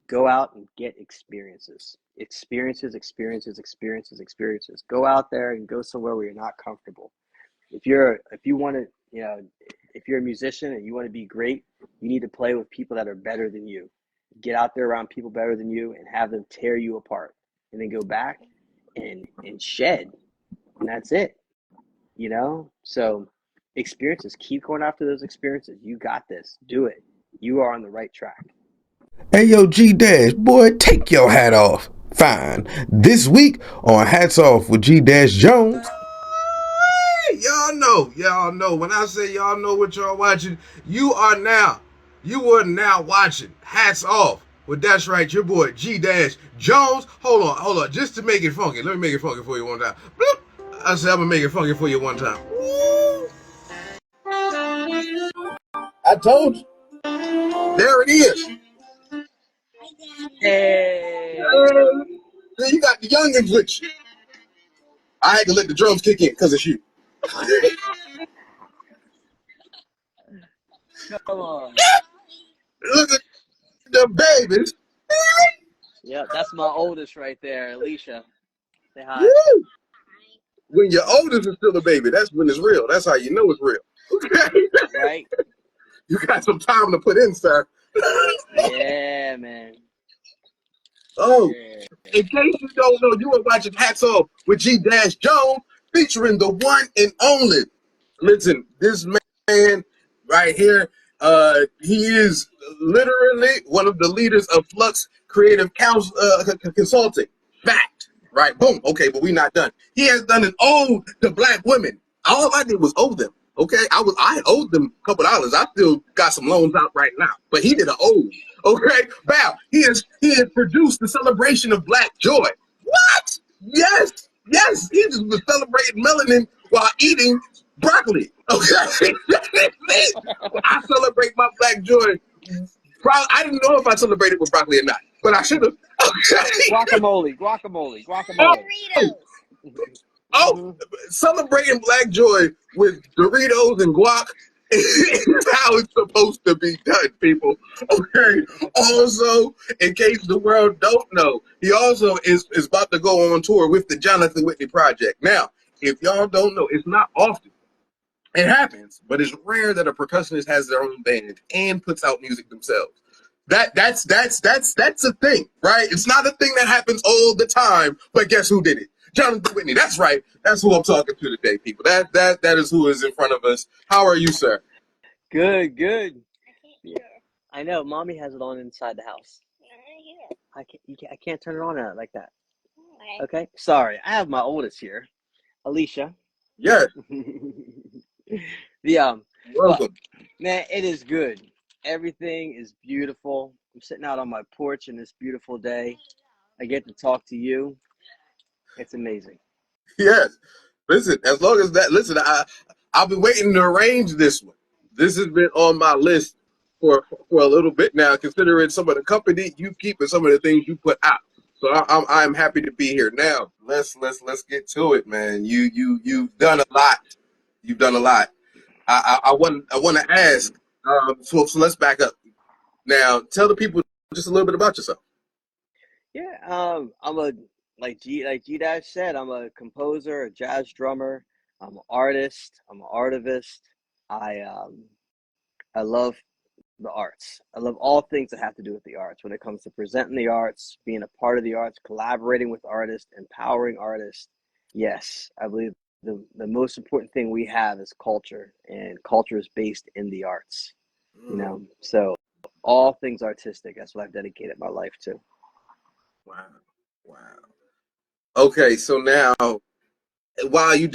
Go out and get experiences. Go out there and go somewhere where you're not comfortable. If you want to, if you're a musician and you want to be great, you need to play with people that are better than you. Get out there around people better than you and have them tear you apart, and then go back and shed, and that's it. So experiences, keep going after those experiences. You got this. Do it. You are on the right track. Hey yo, G Dash, boy, take your hat off. Fine. This week on Hats Off with G Dash Jones. Y'all know. When I say y'all know what y'all watching, you are now watching Hats Off. Well, that's right, your boy G Dash Jones. Hold on. Just to make it funky, let me make it funky for you one time. Bloop. I said I'm gonna make it funky for you one time. I told you. There it is. Hey. Then you got the youngins with you. I had to let the drums kick in because it's you. Come on. Look at the babies. Yep, that's my oldest right there, Alicia. Say hi. Woo! When your oldest is still a baby, that's when it's real. That's how you know it's real. Okay. Right? You got some time to put in, sir. Yeah, man. Oh, Yeah. in case you don't know, you are watching Hats Off with G Dash Jones, featuring the one and only. Listen, this man right here, he is literally one of the leaders of Flux Creative Consulting. Fact, right? Boom. Okay, but we not done. He has done an ode to black women. All I did was owe them. Okay, I owed them a couple dollars. I still got some loans out right now, but he did an ode. Okay, Bow. He has produced the celebration of Black joy. What? Yes. He just was celebrating melanin while eating broccoli. Okay. I celebrate my Black joy. Probably, I didn't know if I celebrated with broccoli or not, but I should have. Guacamole. Oh, celebrating Black joy with Doritos and guac is how it's supposed to be done, people. Okay. Also, in case the world don't know, he also is about to go on tour with the Jonathan Whitney Project. Now, if y'all don't know, it's not often. It happens, but it's rare that a percussionist has their own band and puts out music themselves. That's a thing, right? It's not a thing that happens all the time, but guess who did it? Jonathan Whitney. That's right. That's who I'm talking to today, people. That is who is in front of us. How are you, sir? Good. Yeah. I know. Mommy has it on inside the house. I can't turn it on like that. Okay. Sorry. I have my oldest here, Alicia. Yes. But Welcome. man, it is good. Everything is beautiful. I'm sitting out on my porch in this beautiful day. I get to talk to you. It's amazing. Yes. Listen, as long as that, listen, I've been waiting to arrange this one. This has been on my list for a little bit now, considering some of the company you keep and some of the things you put out. So I'm happy to be here. Now let's get to it, man. You've done a lot. You've done a lot. I want to ask. So let's back up. Now tell the people just a little bit about yourself. Yeah, I'm a like G Dash said, I'm a composer, a jazz drummer, I'm an artist, I'm an artivist. I love the arts. I love all things that have to do with the arts. When it comes to presenting the arts, being a part of the arts, collaborating with artists, empowering artists. Yes, I believe the most important thing we have is culture, and culture is based in the arts. So all things artistic. That's what I've dedicated my life to. Wow. Wow. Okay, so now while you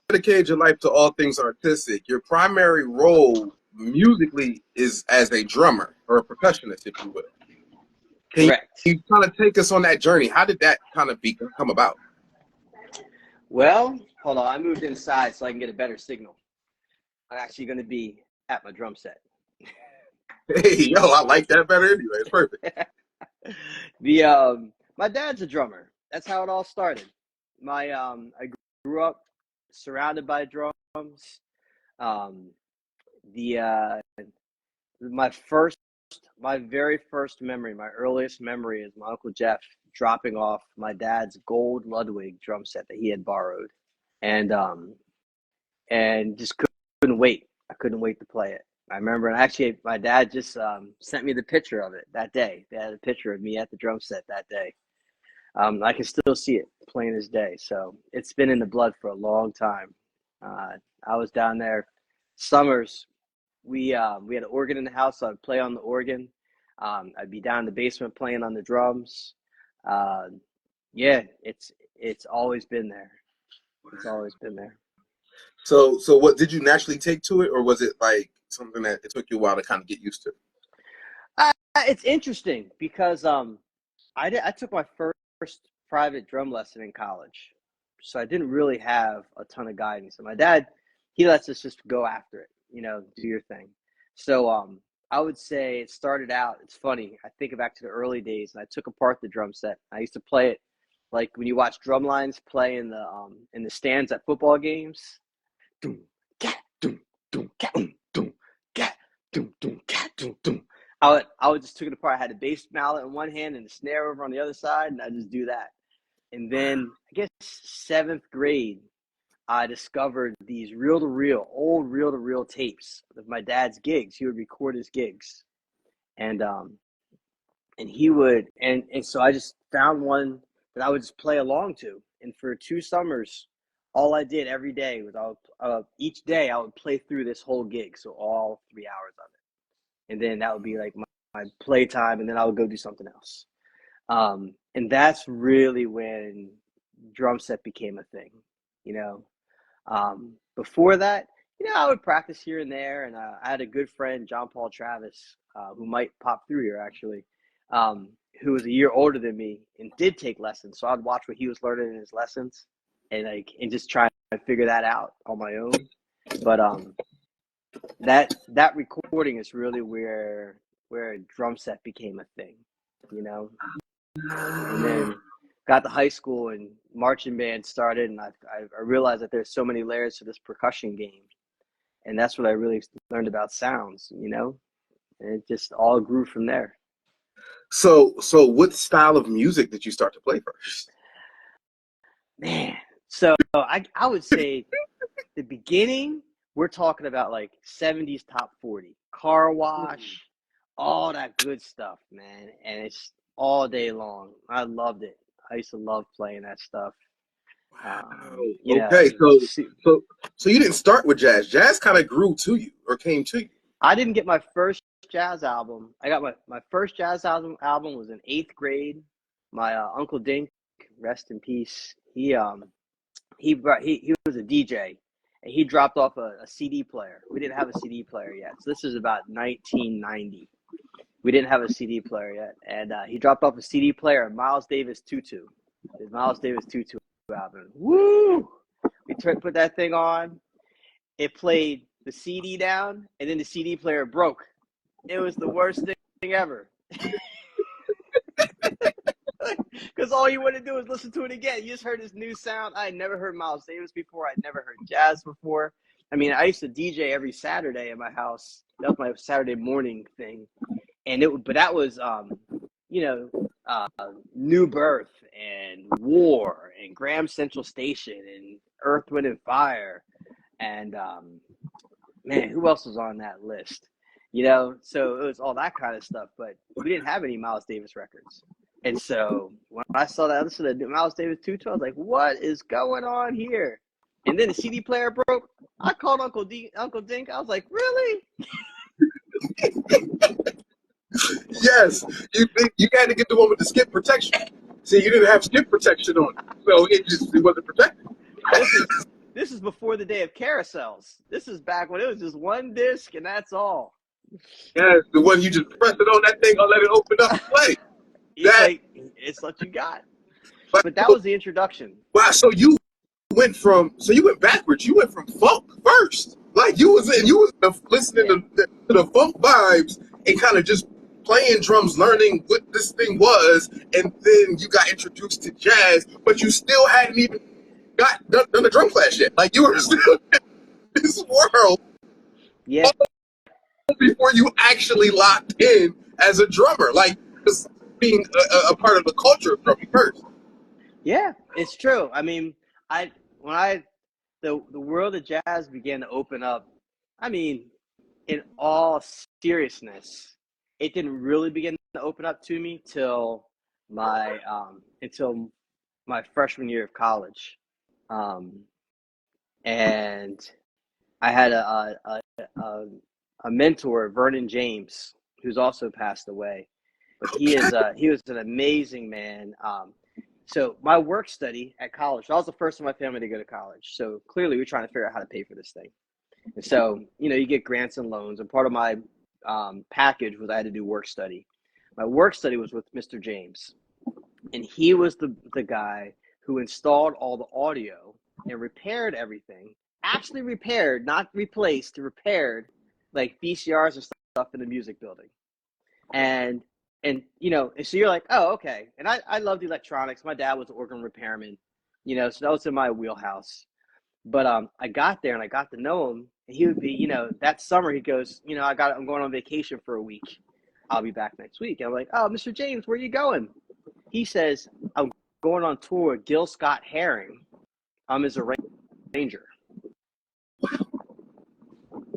dedicate your life to all things artistic, your primary role musically is as a drummer or a percussionist, if you will. Can Correct. you kind of take us on that journey? How did that kind of come about? Well, hold on. I moved inside so I can get a better signal. I'm actually going to be at my drum set. Hey, yo, I like that better anyway. It's perfect. My dad's a drummer. That's how it all started. I grew up surrounded by drums. Um, the My first my very first memory, my earliest memory is my Uncle Jeff dropping off my dad's gold Ludwig drum set that he had borrowed. And just couldn't wait. I couldn't wait to play it. I remember, and actually, my dad just sent me the picture of it that day. They had a picture of me at the drum set that day. I can still see it plain as day. So it's been in the blood for a long time. I was down there summers. We had an organ in the house, so I'd play on the organ. I'd be down in the basement playing on the drums. Yeah, it's always been there. It's always been there. So what did you naturally take to it, or was it like something that it took you a while to kind of get used to? It's interesting because I took my first private drum lesson in college, so I didn't really have a ton of guidance. And my dad, he lets us just go after it, do your thing. So I would say it started out. It's funny. I think back to the early days, and I took apart the drum set. I used to play it like when you watch drum lines play in the stands at football games. Doom, cat, doom, doom, cat, doom, cat, doom, doom, cat, doom, doom. I would just took it apart. I had a bass mallet in one hand and a snare over on the other side, and I just do that. And then I guess 7th grade, I discovered these old reel-to-reel tapes of my dad's gigs. He would record his gigs, and he would, and so I just found one that I would just play along to. And for 2 summers, all I did every day was each day I would play through this whole gig, so all 3 hours of it, and then that would be like my play time, and then I would go do something else. And that's really when drum set became a thing, Before that, I would practice here and there, and I had a good friend, John Paul Travis, who might pop through here actually, who was a year older than me and did take lessons. So I'd watch what he was learning in his lessons, and just try to figure that out on my own. But that recording is really where a drum set became a thing, And then got to high school and marching band started, and I realized that there's so many layers to this percussion game, and that's what I really learned about sounds, and it just all grew from there. So what style of music did you start to play first? Man, so I would say the beginning, we're talking about like 70s top 40, Car Wash, all that good stuff, man, and it's all day long. I loved it. I used to love playing that stuff. Okay, so you didn't start with jazz. Jazz kind of grew to you or came to you. I didn't get my first jazz album. I got my first jazz album was in 8th grade. My Uncle Dink, rest in peace. He was a DJ, and he dropped off a CD player. We didn't have a CD player yet, so this is about 1990. We didn't have a CD player yet, and he dropped off a CD player, a Miles Davis Tutu. His Miles Davis Tutu album. Woo! We put that thing on. It played the CD down, and then the CD player broke. It was the worst thing ever. Because all you want to do is listen to it again. You just heard his new sound. I had never heard Miles Davis before. I'd never heard jazz before. I mean, I used to DJ every Saturday at my house. That was my Saturday morning thing. But that was, New Birth and War and Graham Central Station and Earth, Wind and Fire. And, man, who else was on that list? So it was all that kind of stuff. But we didn't have any Miles Davis records. And so when I saw that, I listened to Miles Davis Tutu, I was like, what is going on here? And then the CD player broke. I called Uncle Dink. I was like, really? Yes, you had to get the one with the skip protection. See, you didn't have skip protection on it, so it wasn't protected. This is before the day of carousels. This is back when it was just one disc and that's all. Yeah, the one you just press it on that thing or let it open up and play. It's what you got. But that was the introduction. Wow, so you went backwards. You went from funk first. Like you was listening to the funk vibes and kind of just playing drums, learning what this thing was, and then you got introduced to jazz, but you still hadn't even done a drum class yet. Like you were still in this world. Yeah. Before you actually locked in as a drummer, like just being a part of the culture of drumming first. Yeah, it's true. I mean, the world of jazz began to open up, I mean, in all seriousness, it didn't really begin to open up to me my until my freshman year of college, and I had a, a mentor, Vernon James, who's also passed away, but he was an amazing man. So my work study at college, I was the first in my family to go to college. So clearly we're trying to figure out how to pay for this thing. And so, you get grants and loans. And part of my package was I had to do work study. My work study was with Mr. James. And he was the guy who installed all the audio and repaired everything. Actually repaired, not replaced, repaired like VCRs and stuff in the music building. And and so you're like, oh, okay. And I loved electronics. My dad was an organ repairman, so that was in my wheelhouse. But I got there and I got to know him, and he would be, that summer he goes, I'm going on vacation for a week. I'll be back next week. And I'm like, oh, Mr. James, where are you going? He says, I'm going on tour with Gil Scott-Heron. I'm his arranger.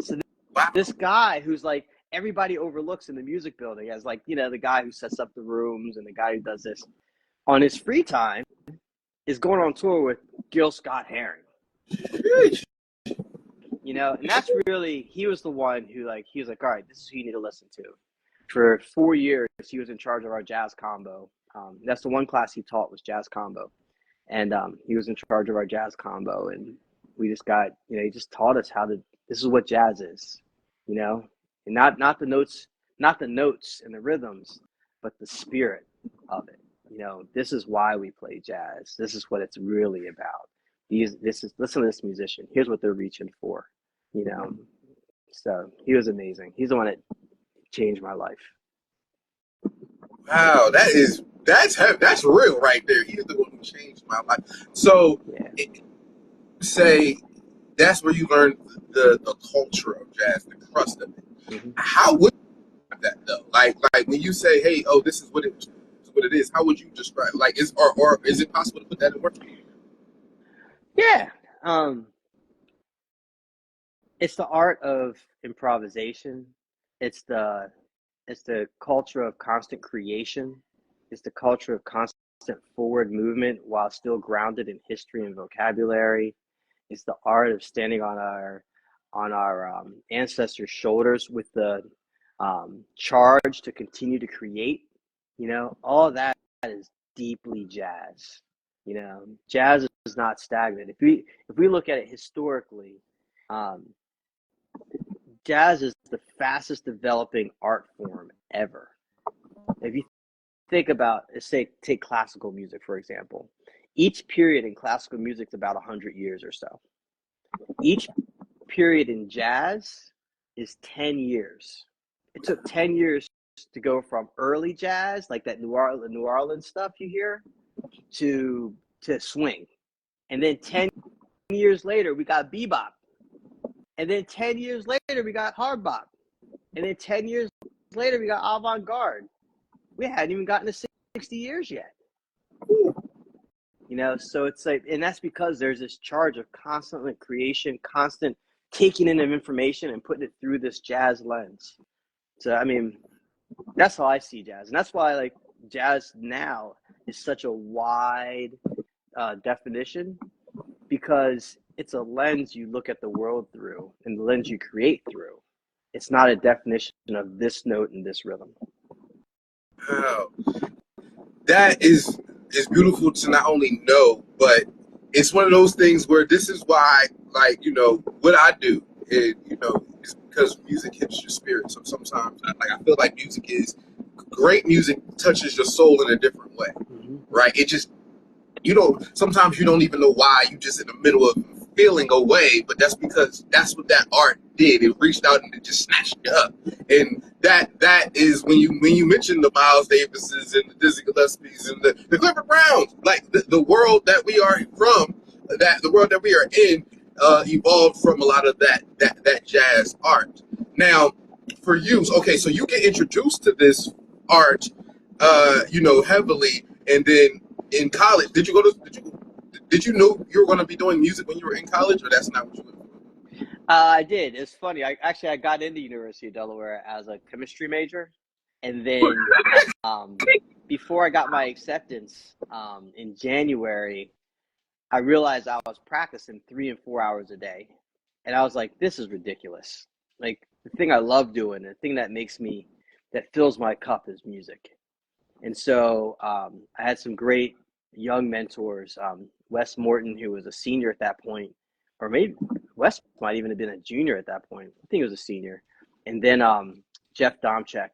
So this guy who's like everybody overlooks in the music building as like, the guy who sets up the rooms and the guy who does this on his free time is going on tour with Gil Scott-Heron. And that's really, he was the one who he was like, all right, this is who you need to listen to. For 4 years, he was in charge of our jazz combo. That's the one class he taught was jazz combo. And he was in charge of our jazz combo. And we just got, he just taught us this is what jazz is, and not the notes and the rhythms, but the spirit of it. This is why we play jazz. This is what it's really about. Listen to this musician. Here's what they're reaching for, So he was amazing. He's the one that changed my life. Wow, that's real right there. He's the one who changed my life. So, yeah. Say that's where you learned the culture of jazz, the crust of it. Mm-hmm. How would you that though? Like when you say, "Hey, oh, this is what it is." How would you describe? Like, is it possible to put that in words? Yeah, it's the art of improvisation. It's the culture of constant creation. It's the culture of constant forward movement while still grounded in history and vocabulary. It's the art of standing on our ancestors' shoulders with the charge to continue to create. All that is deeply jazz. Jazz is not stagnant. If we look at it historically, jazz is the fastest developing art form ever. If you think about, take classical music, for example. Each period in classical music is about 100 years or so. Each period in jazz is 10 years. It took 10 years to go from early jazz, like that New Orleans stuff you hear, to swing. And then 10 years later, we got bebop. And then 10 years later, we got hard bop. And then 10 years later, we got avant-garde. We hadn't even gotten to 60 years yet. So it's like, and that's because there's this charge of constant creation, constant taking in of information and putting it through this jazz lens. So, I mean, that's how I see jazz. And that's why jazz now is such a wide definition, because it's a lens you look at the world through and the lens you create through. It's not a definition of this note and this rhythm. Wow. That is beautiful to not only know, but it's one of those things where this is why, what I do, is because music hits your spirit. So sometimes, I feel like great music touches your soul in a different way, right? It just, sometimes you don't even know why. You just in the middle of feeling away, but that's because that's what that art did. It reached out and it just snatched you up. And that is when you mention the Miles Davises and the Dizzy Gillespies and the Clifford Browns, the world that we are from, the world that we are in, evolved from a lot of that jazz art. Now, for you, okay, so you get introduced to this art, heavily, and then in college, did you know you were going to be doing music when you were in college, or that's not what you were doing? I did. It's funny. I got into University of Delaware as a chemistry major, and then before I got my acceptance in January, I realized I was practicing 3 and 4 hours a day, and I was like, "This is ridiculous." Like the thing I love doing, the thing that fills my cup is music. And so I had some great young mentors. Wes Morton, who was a senior at that point, or maybe Wes might even have been a junior at that point. I think he was a senior. And then Jeff Domchek.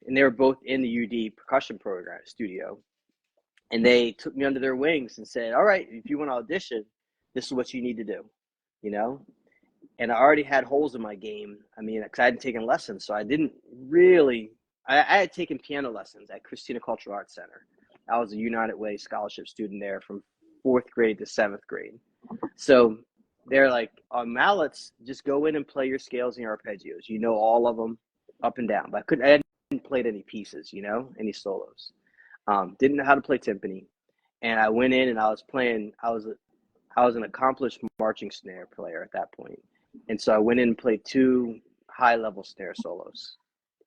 And they were both in the UD percussion program studio. And they took me under their wings and said, all right, if you want to audition, this is what you need to do, you know? And I already had holes in my game. I mean, because I hadn't taken lessons. So I didn't really I had taken piano lessons at Christina Cultural Arts Center. I was a United Way scholarship student there from 4th grade to 7th grade. So they're like, on mallets, just go in and play your scales and your arpeggios. You know all of them up and down. But I hadn't played any pieces, any solos. Didn't know how to play timpani. And I went in and I was an accomplished marching snare player at that point. And so I went in and played 2 high-level snare solos.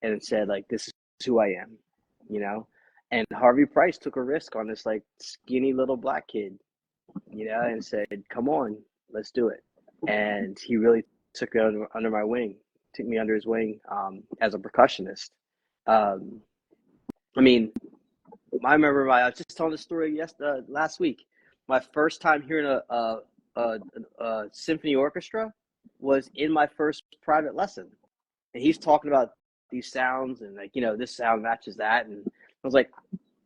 And it said, like, this is who I am, And Harvey Price took a risk on this, like, skinny little black kid, and said, come on, let's do it. And he really took me under my wing, took me under his wing as a percussionist. I remember I was just telling the story last week. My first time hearing a symphony orchestra was in my first private lesson. And he's talking about these sounds and this sound matches that. And I was like,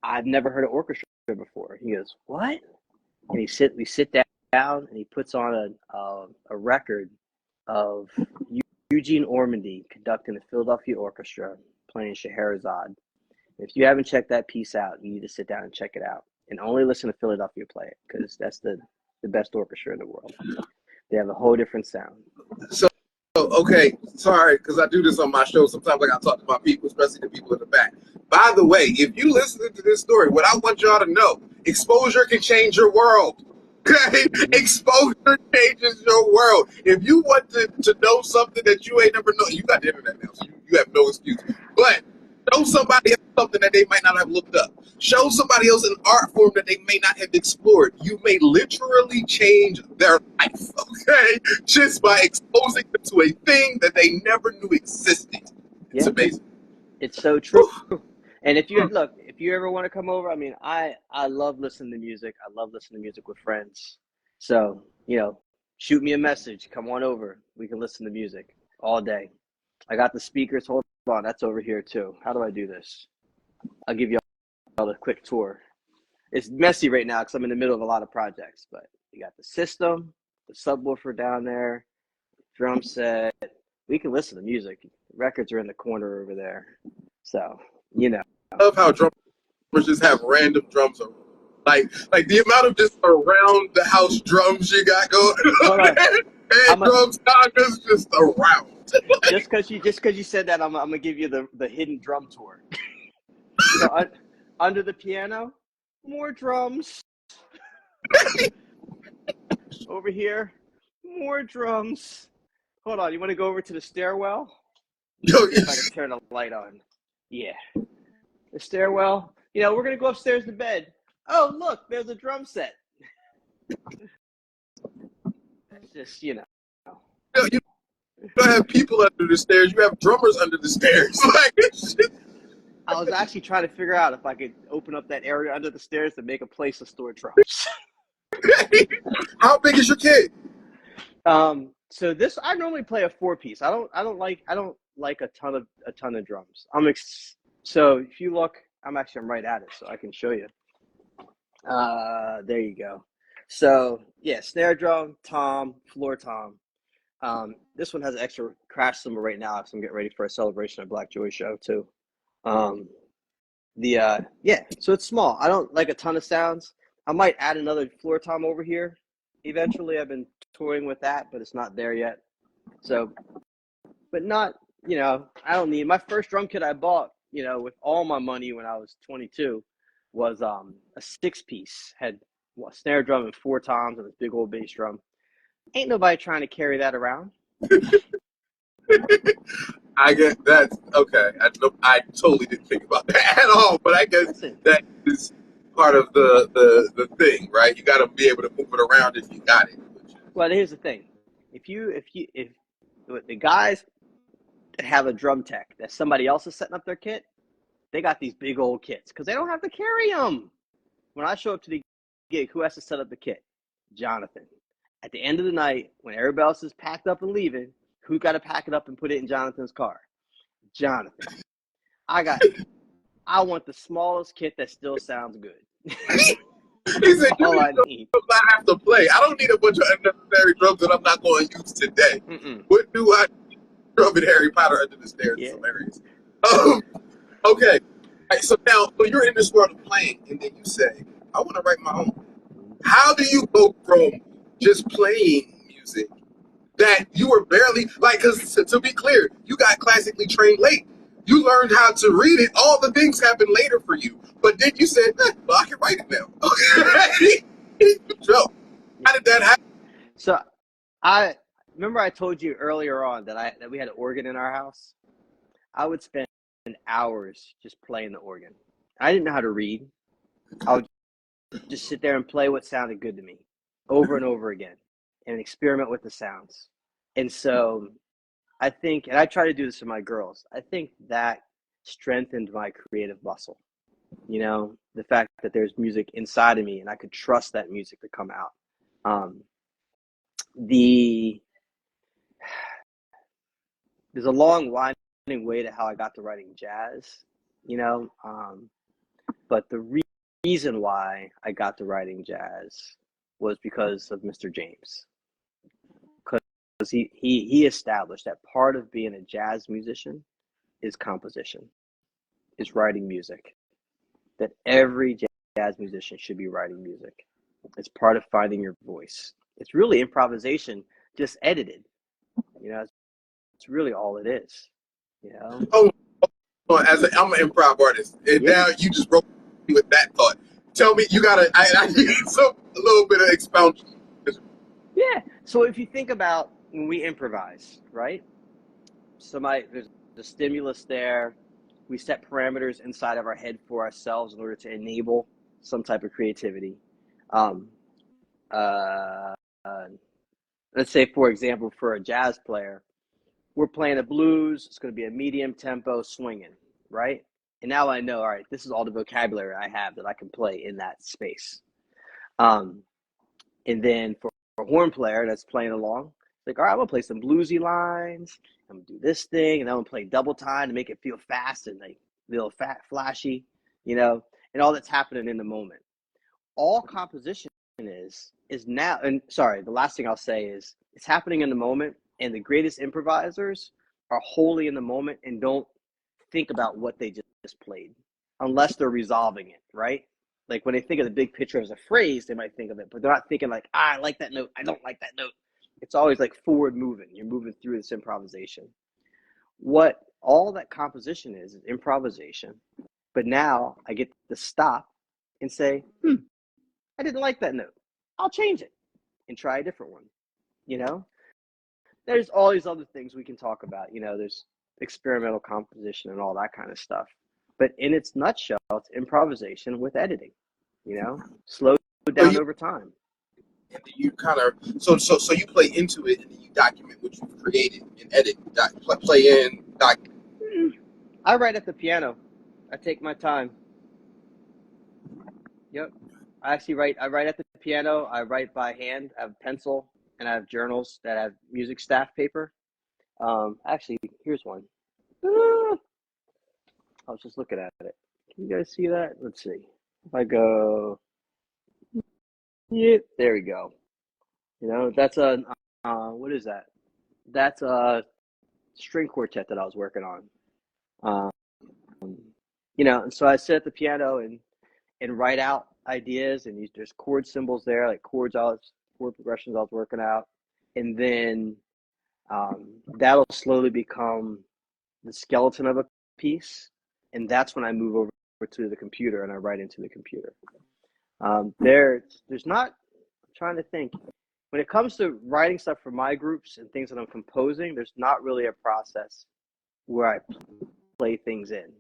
I've never heard an orchestra before. He goes, what? And we sit down and he puts on a record of Eugene Ormandy conducting the Philadelphia Orchestra playing Scheherazade. If you haven't checked that piece out, you need to sit down and check it out and only listen to Philadelphia play it because that's the best orchestra in the world. They have a whole different sound. So, okay, sorry, because I do this on my show. Sometimes I got to talk to my people, especially the people in the back. By the way, if you listen to this story, what I want y'all to know, exposure can change your world. Okay? Mm-hmm. Exposure changes your world. If you want to know something that you ain't never known, you got the internet now, so you have no excuse. But show somebody else something that they might not have looked up. Show somebody else an art form that they may not have explored. You may literally change their life, okay? Just by exposing them to a thing that they never knew existed. It's amazing. It's so true. And if you ever want to come over, I love listening to music. I love listening to music with friends. So, shoot me a message. Come on over. We can listen to music all day. I got the speakers. Hold on. That's over here too. How do I do this? I'll give you all a quick tour. It's messy right now because I'm in the middle of a lot of projects, but you got the system, the subwoofer down there, drum set. We can listen to music. Records are in the corner over there. So, I love how drummers just have random drums around. Like the amount of just around the house drums you got going on. And drums just around. Just because you said that, I'm gonna give you the hidden drum tour. Under the piano, more drums. Over here, more drums. Hold on, you want to go over to the stairwell? If I can turn the light on. Yeah. The stairwell. We're going to go upstairs to bed. Oh, look, there's a drum set. That's just, You don't have people under the stairs. You have drummers under the stairs. I was actually trying to figure out if I could open up that area under the stairs to make a place to store drums. How big is your kid? So I normally play a 4-piece. I don't like a ton of drums. So if you look, I'm right at it, so I can show you. There you go. So yeah, snare drum, tom, floor tom. This one has an extra crash cymbal right now, so I'm getting ready for a Celebration of Black Joy show too. So it's small. I don't like a ton of sounds. I might add another floor tom over here. Eventually, I've been toying with that, but it's not there yet. So, but not you know, I don't need my first drum kit I bought, you know, with all my money when I was 22 was a 6-piece, had a snare drum and 4 toms and this big old bass drum. Ain't nobody trying to carry that around. I guess that's okay. I totally didn't think about that at all, but I guess Listen, that is part of the thing, right? You got to be able to move it around if you got it. well, here's the thing: if the guys that have a drum tech that somebody else is setting up their kit, they got these big old kits because they don't have to carry them. When I show up to the gig, who has to set up the kit? Jonathan. At the end of the night, when everybody else is packed up and leaving, who got to pack it up and put it in Jonathan's car? Jonathan. I want the smallest kit that still sounds good. He said, "You All need I to need. I have to play. I don't need a bunch of unnecessary drums that I'm not going to use today. Mm-mm. What do I drum in Harry Potter under the stairs? Yeah. Is hilarious." Okay. Right, so now, so you're in this world of playing, and then you say, "I want to write my own." How do you go from just playing music that you were barely like? Because to be clear, you got classically trained late. You learned how to read it. All the things happened later for you, but then you said, "Well, I can write it now." Okay. So, how did that happen? So I remember I told you earlier on that we had an organ in our house. I would spend hours just playing the organ. I didn't know how to read. I would just sit there and play what sounded good to me over and over again and experiment with the sounds. And so I think, and I try to do this with my girls, I think that strengthened my creative muscle. You know, the fact that there's music inside of me and I could trust that music to come out. Um, the There's a long winding way to how I got to writing jazz, you know, but the reason why I got to writing jazz was because of Mr. James, because he established that part of being a jazz musician is composition, is writing music. That every jazz musician should be writing music. It's part of finding your voice. It's really improvisation, just edited. You know, it's really all it is. You know. Oh, I'm an improv artist, and Yeah. now you just broke me with that thought. Tell me, you gotta. I need a little bit of expounding. Yeah. So if you think about when we improvise, right? There's a stimulus there. We set parameters inside of our head for ourselves in order to enable some type of creativity. Um, uh, uh, let's say, for example, for a jazz player, we're playing a blues. It's going to be a medium tempo swinging, right? And now I know, all right, this is all the vocabulary I have that I can play in that space. Um, and then for a horn player that's playing along, like, all right, I'm gonna play some bluesy lines. I'm gonna do this thing, and I'm gonna play double time to make it feel fast and like a little flashy, you know, and all that's happening in the moment. All composition is now. And sorry, the last thing I'll say is it's happening in the moment, and the greatest improvisers are wholly in the moment and don't think about what they just played, unless they're resolving it, right? Like when they think of the big picture as a phrase, they might think of it, but they're not thinking like, I like that note, I don't like that note. It's always like forward moving. You're moving through this improvisation. What all that composition is improvisation. But now I get to stop and say, I didn't like that note. I'll change it and try a different one. You know, there's all these other things we can talk about. You know, there's experimental composition and all that kind of stuff. But in its nutshell, it's improvisation with editing. You know, slow So down over time. you kind of so you play into it, and then you document what you've created and edit. Play in, document. I write at the piano. I take my time. Yep. I write at the piano. I write by hand. I have pencil and I have journals that have music staff paper. Actually, here's one. Ah, I was just looking at it. Can you guys see that? Let's see. If I go, yeah, there we go. You know, that's a, what is that? That's a string quartet that I was working on. You know, and so I sit at the piano and write out ideas, and there's chord symbols there, like chord progressions I was working out, and then that'll slowly become the skeleton of a piece, and that's when I move over to the computer and I write into the computer. There's not, I'm trying to think, when it comes to writing stuff for my groups and things that I'm composing, there's not really a process where I play things in,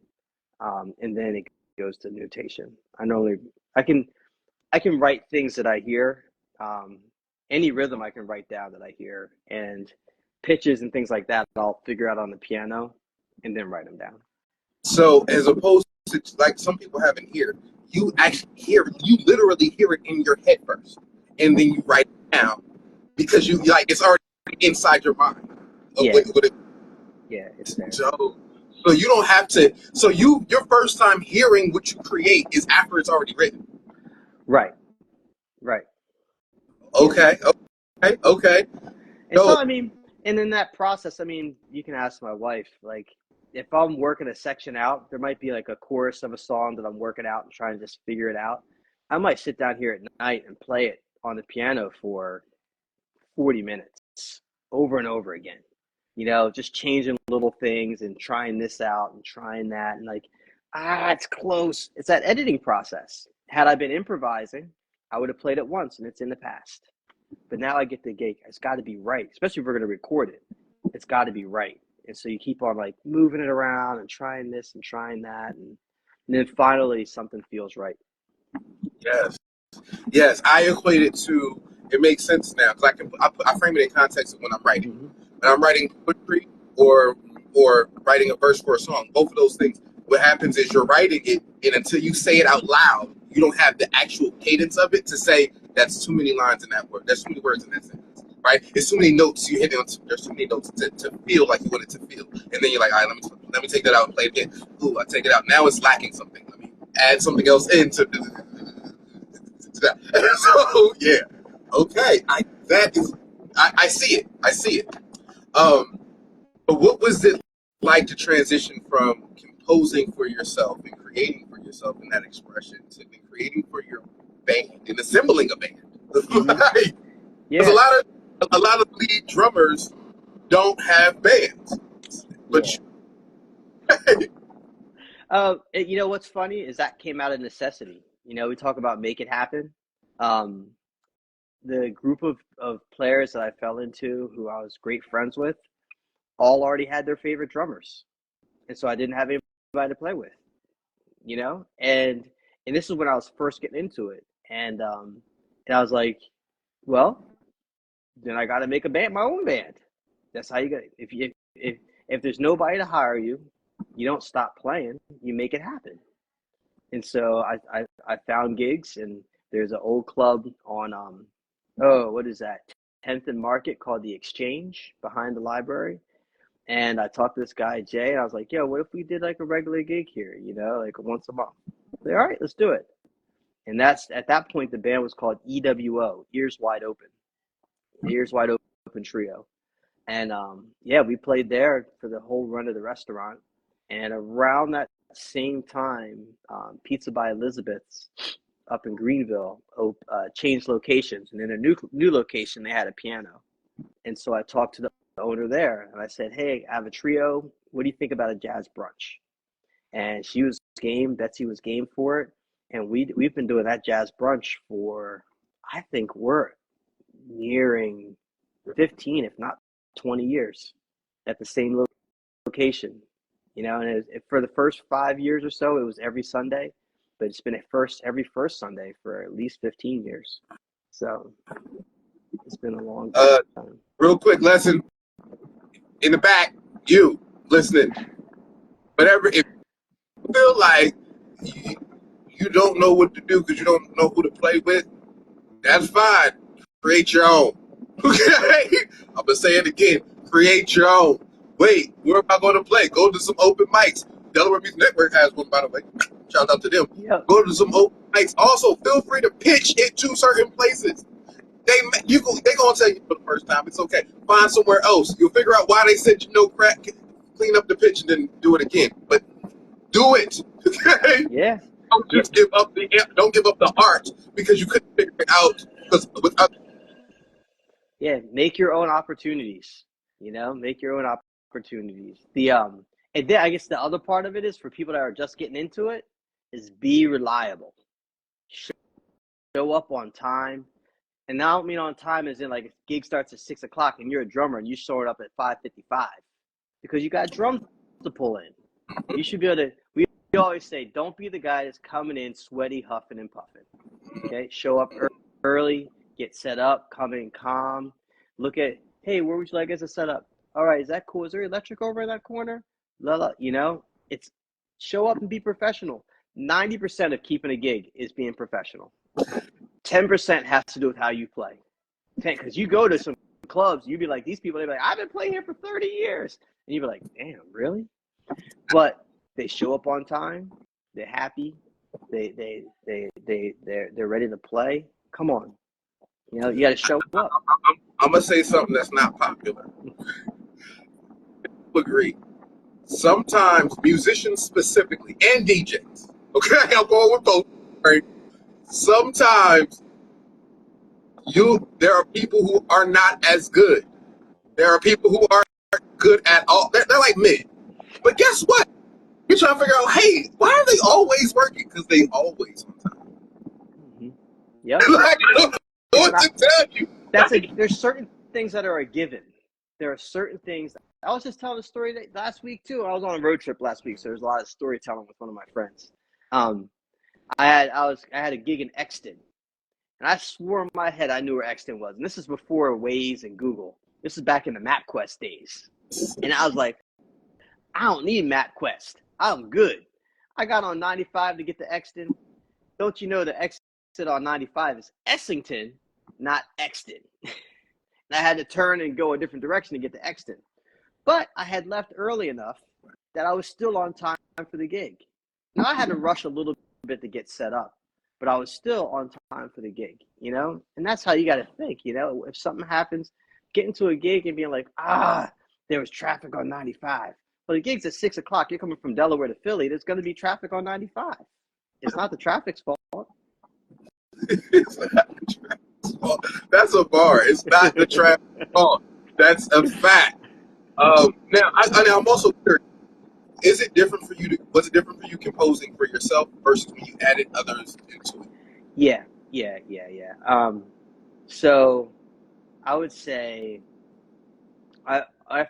and then it goes to notation. I can write things that I hear, any rhythm I can write down that I hear, and pitches and things like that I'll figure out on the piano and then write them down. So as opposed to like some people have in here, you actually hear it, you literally hear it in your head first, and then you write it down because you like it's already inside your mind. Yeah. Yeah, it's there. So you don't have to. So your first time hearing what you create is after it's already written. Right. Okay. And So, so, I mean, and in that process, I mean, you can ask my wife, like, if I'm working a section out, there might be like a chorus of a song that I'm working out and trying to just figure it out. I might sit down here at night and play it on the piano for 40 minutes over and over again, just changing little things and trying this out and trying that. And like, it's close. It's that editing process. Had I been improvising, I would have played it once and it's in the past. But now I get the gig. It's got to be right, especially if we're going to record it. It's got to be right. And so you keep on like moving it around and trying this and trying that. And then finally something feels right. Yes, I equate it to, it makes sense now because I frame it in context of when I'm writing. Mm-hmm. When I'm writing poetry or writing a verse for a song, both of those things, what happens is you're writing it, and until you say it out loud, you don't have the actual cadence of it to say that's too many lines in that word. There's too many words in that sentence, right? It's too many notes you hit on. There's too many notes to feel like you want it to feel, and then you're like, all right, let me take that out and play it again. Ooh, I take it out. Now it's lacking something. Let me add something else into. So yeah, okay. I see it. I see it. But what was it like to transition from composing for yourself and creating for yourself in that expression to creating for your band and assembling a band? Mm-hmm. Because a lot of lead drummers don't have bands. But what's funny is that came out of necessity. We talk about make it happen. The group of players that I fell into who I was great friends with all already had their favorite drummers. And so I didn't have anybody to play with, and this is when I was first getting into it. And I was like, well, then I got to make my own band. That's how you got. If there's nobody to hire you, you don't stop playing. You make it happen. And so I found gigs, and there's an old club on what is that, 10th and Market, called the Exchange behind the library. And I talked to this guy Jay, and I was like, yo, what if we did like a regular gig here, like once a month? Like, all right, let's do it. And that's at that point the band was called EWO, Ears Wide Open Trio. And we played there for the whole run of the restaurant. And around that same time, Pizza by Elizabeth's up in Greenville changed locations, and in a new location they had a piano. And so I talked to the owner there, and I said, hey, I have a trio. What do you think about a jazz brunch? And she was game. Betsy was game for it. And we've been doing that jazz brunch for, I think we're nearing 15, if not 20 years at the same location. And for the first 5 years or so, it was every Sunday, but it's been every first Sunday for at least 15 years. So it's been a long time. Real quick lesson in the back, you listening, whatever, if you feel like you don't know what to do because you don't know who to play with, that's fine. Create your own. Okay? I'm going to say it again. Create your own. Wait, where am I going to play? Go to some open mics. Delaware Music Network has one, by the way. Shout out to them. Yep. Go to some open mics. Also, feel free to pitch it to certain places. They going to tell you for the first time. It's okay. Find somewhere else. You'll figure out why they said you know crack. Clean up the pitch and then do it again. But do it. Okay? Yeah. Don't just give up the art because you couldn't figure it out. Make your own opportunities. Make your own opportunities. And then I guess the other part of it is for people that are just getting into it is be reliable. Show up on time. And I don't mean on time as in like a gig starts at 6 o'clock and you're a drummer and you showing up at 5:55 because you got drums to pull in. You should be able to. We always say, don't be the guy that's coming in sweaty, huffing and puffing. Okay, show up early, get set up, come in calm. Look at, hey, where would you like us to set up? All right, is that cool? Is there electric over in that corner? You know, it's show up and be professional. 90% of keeping a gig is being professional. 10% has to do with how you play. Because you go to some clubs, you'd be like, these people, they'd be like, I've been playing here for 30 years. And you'd be like, damn, really? But they show up on time. They're happy. They're ready to play. Come on. You know, you got to show up. I'm going to say something that's not popular. Agree. Sometimes musicians specifically and DJs, okay, I'm going with both. Right? Sometimes there are people who are not as good. There are people who aren't good at all. They're like mid. But guess what? You're trying to figure out, hey, why are they always working? Because they always on time. Mm-hmm. Yep. Like, I don't know what to tell you. There's certain things that are a given. There are certain things. I was just telling a story last week too. I was on a road trip last week, so there's a lot of storytelling with one of my friends. I had a gig in Exton, and I swore in my head I knew where Exton was. And this is before Waze and Google. This is back in the MapQuest days. And I was like, I don't need MapQuest. I'm good. I got on 95 to get to Exton. Don't you know the exit on 95 is Essington, not Exton. And I had to turn and go a different direction to get to Exton. But I had left early enough that I was still on time for the gig. Now I had to rush a little bit to get set up, but I was still on time for the gig, you know? And that's how you got to think, you know? If something happens, getting to a gig and being like, there was traffic on 95. Well, the gig's at 6 o'clock. You're coming from Delaware to Philly. There's going to be traffic on 95. It's not the traffic's fault. It's not the traffic's fault. That's a bar. It's not the traffic's fault. That's a fact. Now, I'm also curious. Was it different for you composing for yourself versus when you added others into it? Yeah. So I would say I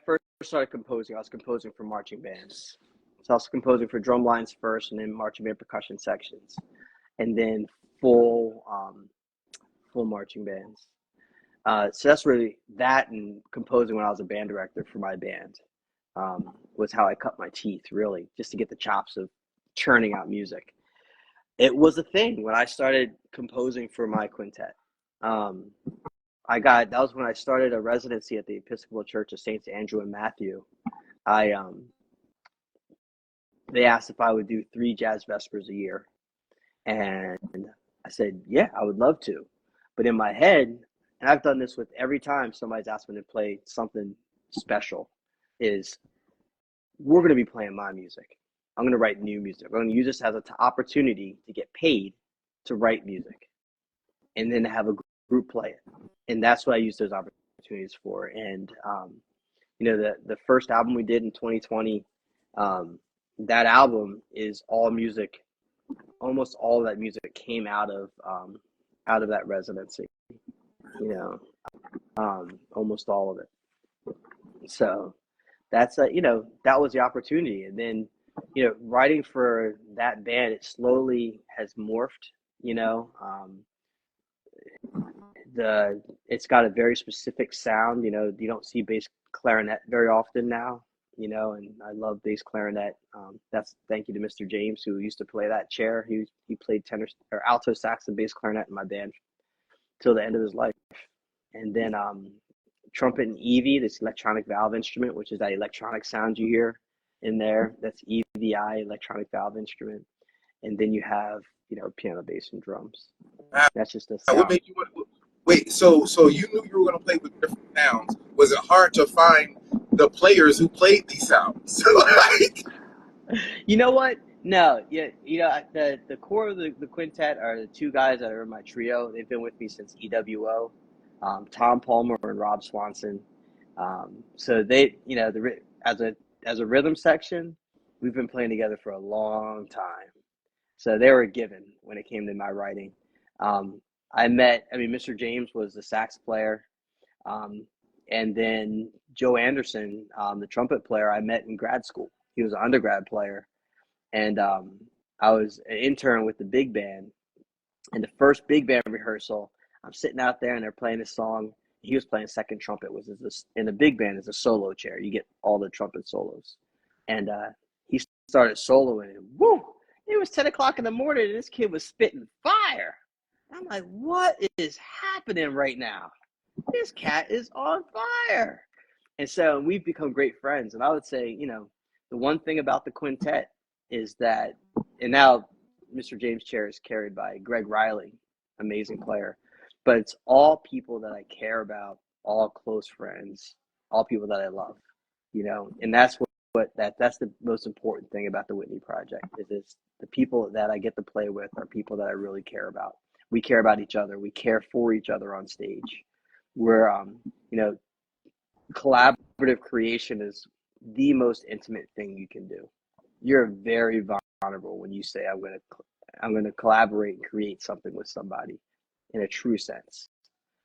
first started composing. I was composing for marching bands. So I was composing for drum lines first, and then marching band percussion sections, and then full marching bands. So that's really that, and composing when I was a band director for my band was how I cut my teeth, really, just to get the chops of churning out music. It was a thing when I started composing for my quintet. That was when I started a residency at the Episcopal Church of Saints Andrew and Matthew. They asked if I would do 3 jazz vespers a year, and I said, yeah, I would love to. But in my head, and I've done this with every time somebody's asked me to play something special, is we're going to be playing my music. I'm going to write new music. I'm going to use this as an opportunity to get paid to write music and then to have a group play it. And that's what I use those opportunities for. And, the first album we did in 2020, that album is all music. Almost all of that music came out of that residency, almost all of it. So that's that was the opportunity. And then, writing for that band, it slowly has morphed, it's got a very specific sound, you don't see bass clarinet very often now, and I love bass clarinet. That's thank you to Mr. James, who used to play that chair. He played tenor or alto sax and bass clarinet in my band till the end of his life. And then trumpet and EV, this electronic valve instrument, which is that electronic sound you hear in there. That's EVI, electronic valve instrument. And then you have, piano, bass, and drums. That's just a sound. What made you wait? So you knew you were going to play with different sounds. Was it hard to find the players who played these sounds? You know what? No, yeah, the core of the quintet are the 2 guys that are in my trio. They've been with me since EWO. Tom Palmer and Rob Swanson. So they, as a rhythm section, we've been playing together for a long time. So they were a given when it came to my writing. Mr. James was the sax player. And then Joe Anderson, the trumpet player, I met in grad school. He was an undergrad player. And I was an intern with the big band. And the first big band rehearsal, I'm sitting out there and they're playing this song. He was playing second trumpet, in the big band is a solo chair. You get all the trumpet solos. And he started soloing and woo! It was 10 o'clock in the morning and this kid was spitting fire. I'm like, what is happening right now? This cat is on fire. And so we've become great friends. And I would say, the one thing about the quintet is that, and now Mr. James' chair is carried by Greg Riley, amazing player, but it's all people that I care about, all close friends, all people that I love, and that's that's the most important thing about the Whitney Project is the people that I get to play with are people that I really care about. We care about each other. We care for each other on stage. We're, collaborative creation is the most intimate thing you can do. You're very vulnerable when you say, I'm going to collaborate and create something with somebody in a true sense.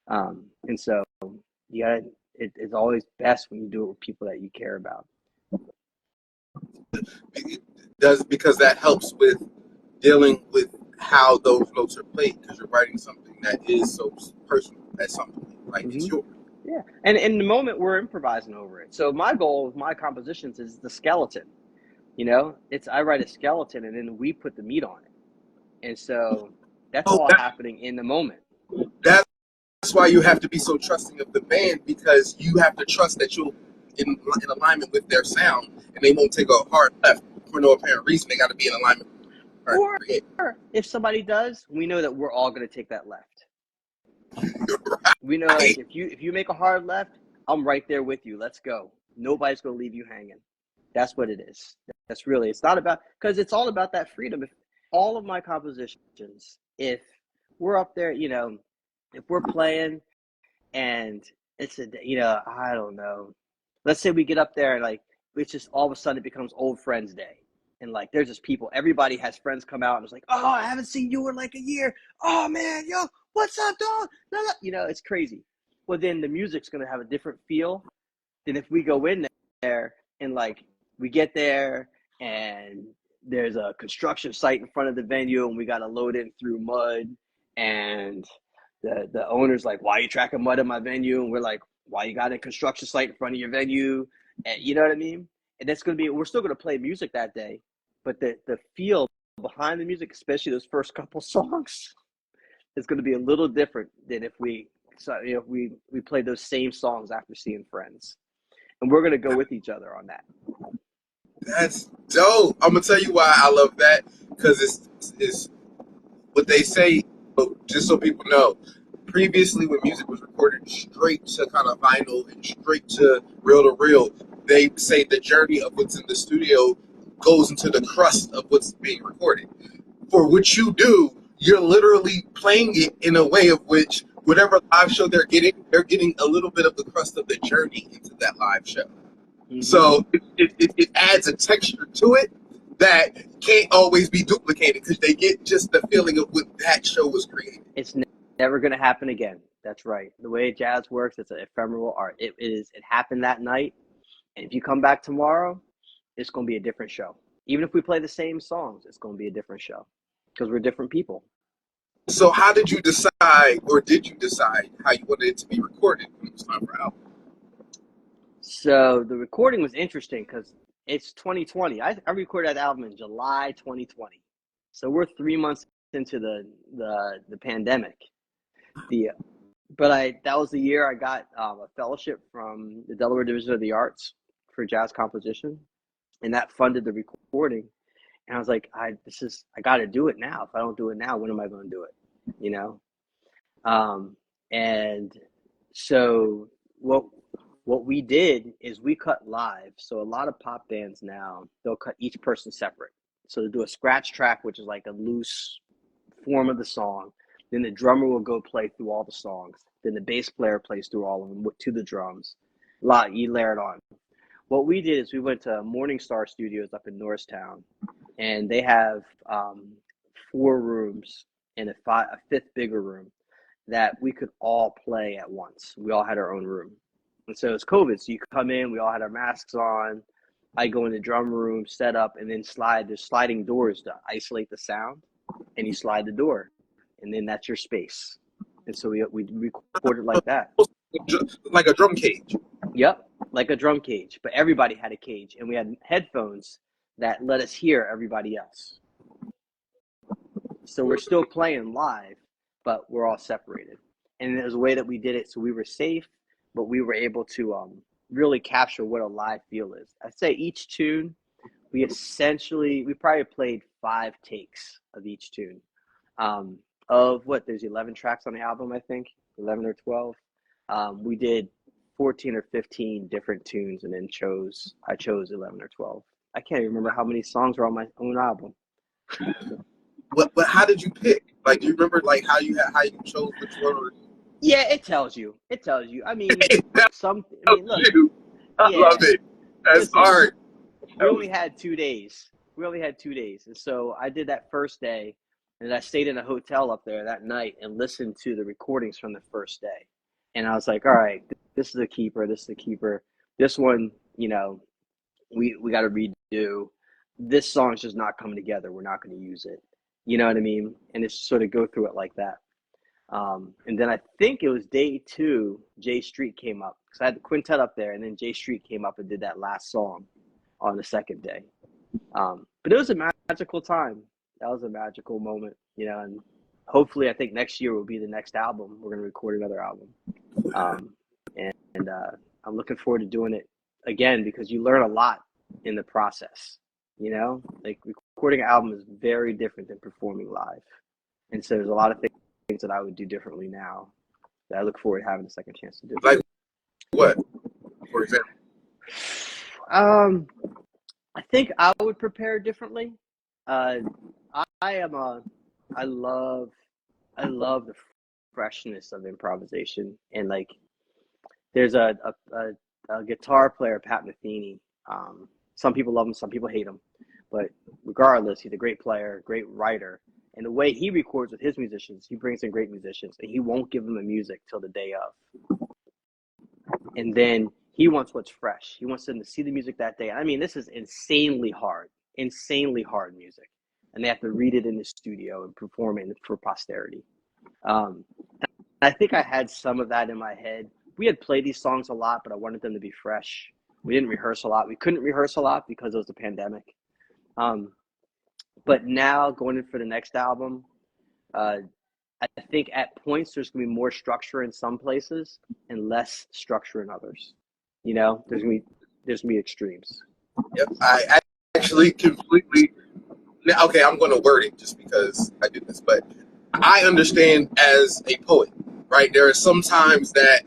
And so it's always best when you do it with people that you care about. It does, because that helps with dealing with how those notes are played, because you're writing something that is so personal at some point, right? It's yours. Yeah, and in the moment we're improvising over it. So my goal with my compositions is the skeleton. I write a skeleton and then we put the meat on it, and so that's all happening in the moment. That's why you have to be so trusting of the band, because you have to trust that you'll in alignment with their sound, and they won't take a hard left for no apparent reason. They got to be in alignment. Or if somebody does, we know that we're all going to take that left. Right. We know, like, if you make a hard left, I'm right there with you. Let's go. Nobody's going to leave you hanging. That's what it is. That's really, it's not about, because it's all about that freedom. If all of my compositions, if we're up there, if we're playing and it's I don't know, let's say we get up there and like, it's just all of a sudden it becomes old friends day. And like, there's just people, everybody has friends come out and it's like, oh, I haven't seen you in like a year. Oh man, yo, what's up, dog? It's crazy. Well, then the music's going to have a different feel than if we go in there and like, we get there and there's a construction site in front of the venue and we got to load in through mud, and the owner's like, why are you tracking mud in my venue? And we're like, why you got a construction site in front of your venue? And you know what I mean? And that's going to be, we're still going to play music that day, but the feel behind the music, especially those first couple songs, is going to be a little different than if we play those same songs after seeing friends. And we're going to go with each other on that. That's dope. I'm gonna tell you why I love that, because it's what they say. Just so people know, previously when music was recorded straight to kind of vinyl and straight to reel, they say the journey of what's in the studio goes into the crust of what's being recorded. For what you do, you're literally playing it in a way of which whatever live show they're getting a little bit of the crust of the journey into that live show. Mm-hmm. So it adds a texture to it that can't always be duplicated, because they get just the feeling of what that show was created. It's never going to happen again. That's right. The way jazz works, it's an ephemeral art. It happened that night, and if you come back tomorrow, it's going to be a different show. Even if we play the same songs, it's going to be a different show, because we're different people. So how did you decide, or did you decide how you wanted it to be recorded when it was time for album? So the recording was interesting because it's 2020. I recorded that album in July 2020. So we're 3 months into the pandemic. That was the year I got a fellowship from the Delaware Division of the Arts for jazz composition, and that funded the recording. And I was like, I got to do it now. If I don't do it now, when am I going to do it? And so what we did is we cut live. So a lot of pop bands now, they'll cut each person separate. So they'll do a scratch track, which is like a loose form of the song. Then the drummer will go play through all the songs. Then the bass player plays through all of them to the drums. You layer it on. what we did is we went to Morningstar Studios up in Norristown, and they have 4 rooms and a fifth bigger room that we could all play at once. We all had our own room. And so it's COVID. So you come in, we all had our masks on. I go in the drum room, set up, and then there's sliding doors to isolate the sound. And you slide the door, and then that's your space. And so we recorded like that. Like a drum cage. Yep, like a drum cage. But everybody had a cage, and we had headphones that let us hear everybody else. So we're still playing live, but we're all separated. And there's a way that we did it so we were safe, but we were able to really capture what a live feel is. I'd say each tune, we probably played 5 takes of each tune. There's 11 tracks on the album, I think, 11 or 12. We did 14 or 15 different tunes, and then I chose 11 or 12. I can't even remember how many songs were on my own album. But how did you pick? Like, do you remember like how you chose which one? Yeah, it tells you. I mean, look. I love it. That's art. We only had 2 days. And so I did that first day, and I stayed in a hotel up there that night and listened to the recordings from the first day. And I was like, all right, this is a keeper. This one, we got to redo. This song's just not coming together. We're not going to use it. You know what I mean? And it's sort of go through it like that. And then I think it was day 2, Jay Street came up. Because I had the quintet up there, and then Jay Street came up and did that last song on the second day. But it was a magical time. That was a magical moment, and hopefully I think next year will be the next album. We're going to record another album. And I'm looking forward to doing it again because you learn a lot in the process, like recording an album is very different than performing live. And so there's a lot of things that I would do differently now that I look forward to having a second chance to do. Like what, for example? I think I would prepare differently. I love the freshness of improvisation, and like there's a guitar player, Pat Metheny. Some people love him, some people hate him, but regardless, he's a great player, great writer. And the way he records with his musicians, he brings in great musicians, and he won't give them the music till the day of. And then he wants what's fresh. He wants them to see the music that day. I mean, this is insanely hard music. And they have to read it in the studio and perform it for posterity. I think I had some of that in my head. We had played these songs a lot, but I wanted them to be fresh. We didn't rehearse a lot. We couldn't rehearse a lot because it was the pandemic. But now going in for the next album, I think at points there's going to be more structure in some places and less structure in others. There's going to be extremes. Yep, I actually completely. Okay, I'm going to word it just because I do this, but I understand as a poet, right? There are some times that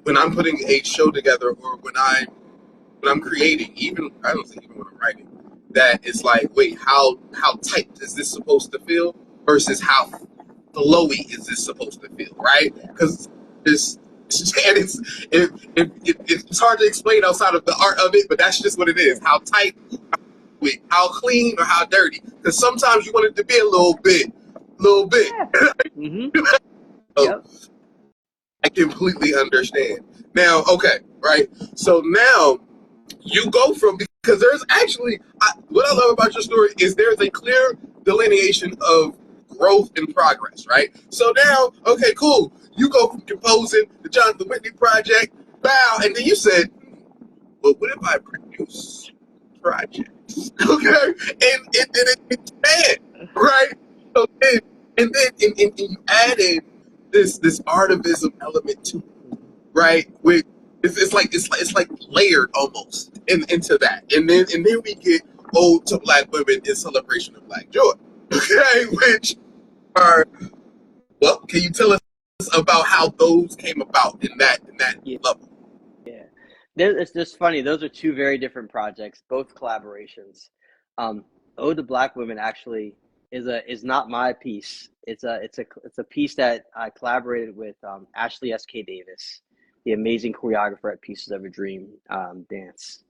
when I'm putting a show together or when I'm creating, even I don't think even when I'm writing, that it's like, wait, how tight is this supposed to feel versus how flowy is this supposed to feel, right? Because it's hard to explain outside of the art of it, but that's just what it is. How tight, how clean, or how dirty. Because sometimes you want it to be a little bit. Yeah. Mm-hmm. So, yep. I completely understand. Now, okay, right? So now you go from, because there's actually, what I love about your story is there's a clear delineation of growth and progress, right? So now, okay, cool. You go from composing the Jonathan Whitney Project, bow, and then you said, well, what if I produce projects? Okay? And it expand, right? So then, and you added this artivism element to it, right? With it's like layered almost into that, and then we get Ode to Black Women in Celebration of Black Joy, okay? Which are, well, can you tell us about how those came about in that level? Yeah, it's just funny. Those are 2 very different projects, both collaborations. Ode to Black Women actually is not my piece. It's a piece that I collaborated with Ashley S.K. Davis, the amazing choreographer at Pieces of a Dream dance.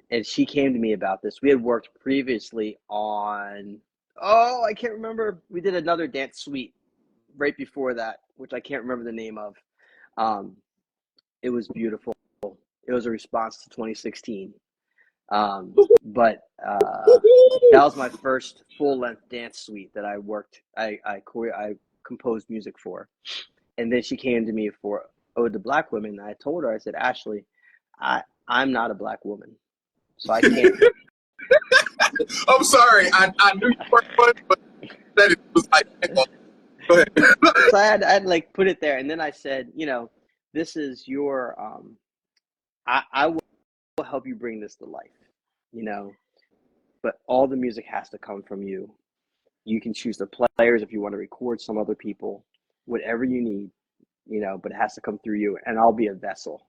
and she came to me about this. We had worked previously on, oh, I can't remember. We did another dance suite right before that, which I can't remember the name of. It was beautiful. It was a response to 2016. But that was my first full-length dance suite that I worked. I composed music for, and then she came to me for Ode to Black Women. And I told her, I said, Ashley, I'm not a Black woman, so I can't. I'm sorry, I knew you weren't one, but that it was like, go ahead. So I had to like put it there, and then I said, this is your. I will help you bring this to life, but all the music has to come from you. You can choose the players if you want to record some other people, whatever you need, but it has to come through you, and I'll be a vessel.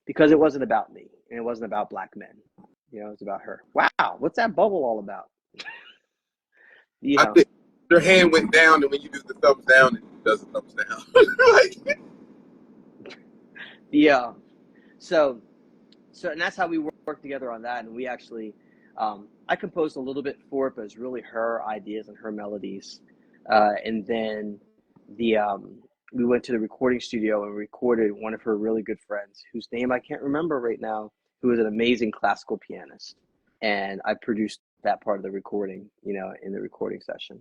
Because it wasn't about me, and it wasn't about Black men. It was about her. Wow, what's that bubble all about? I think your hand went down, and when you do the thumbs down, it does the thumbs down. Like, yeah. So, and that's how we worked together on that. And we actually, I composed a little bit for it, but it was really her ideas and her melodies. And then we went to the recording studio and recorded one of her really good friends, whose name I can't remember right now, who was an amazing classical pianist. And I produced that part of the recording, in the recording session.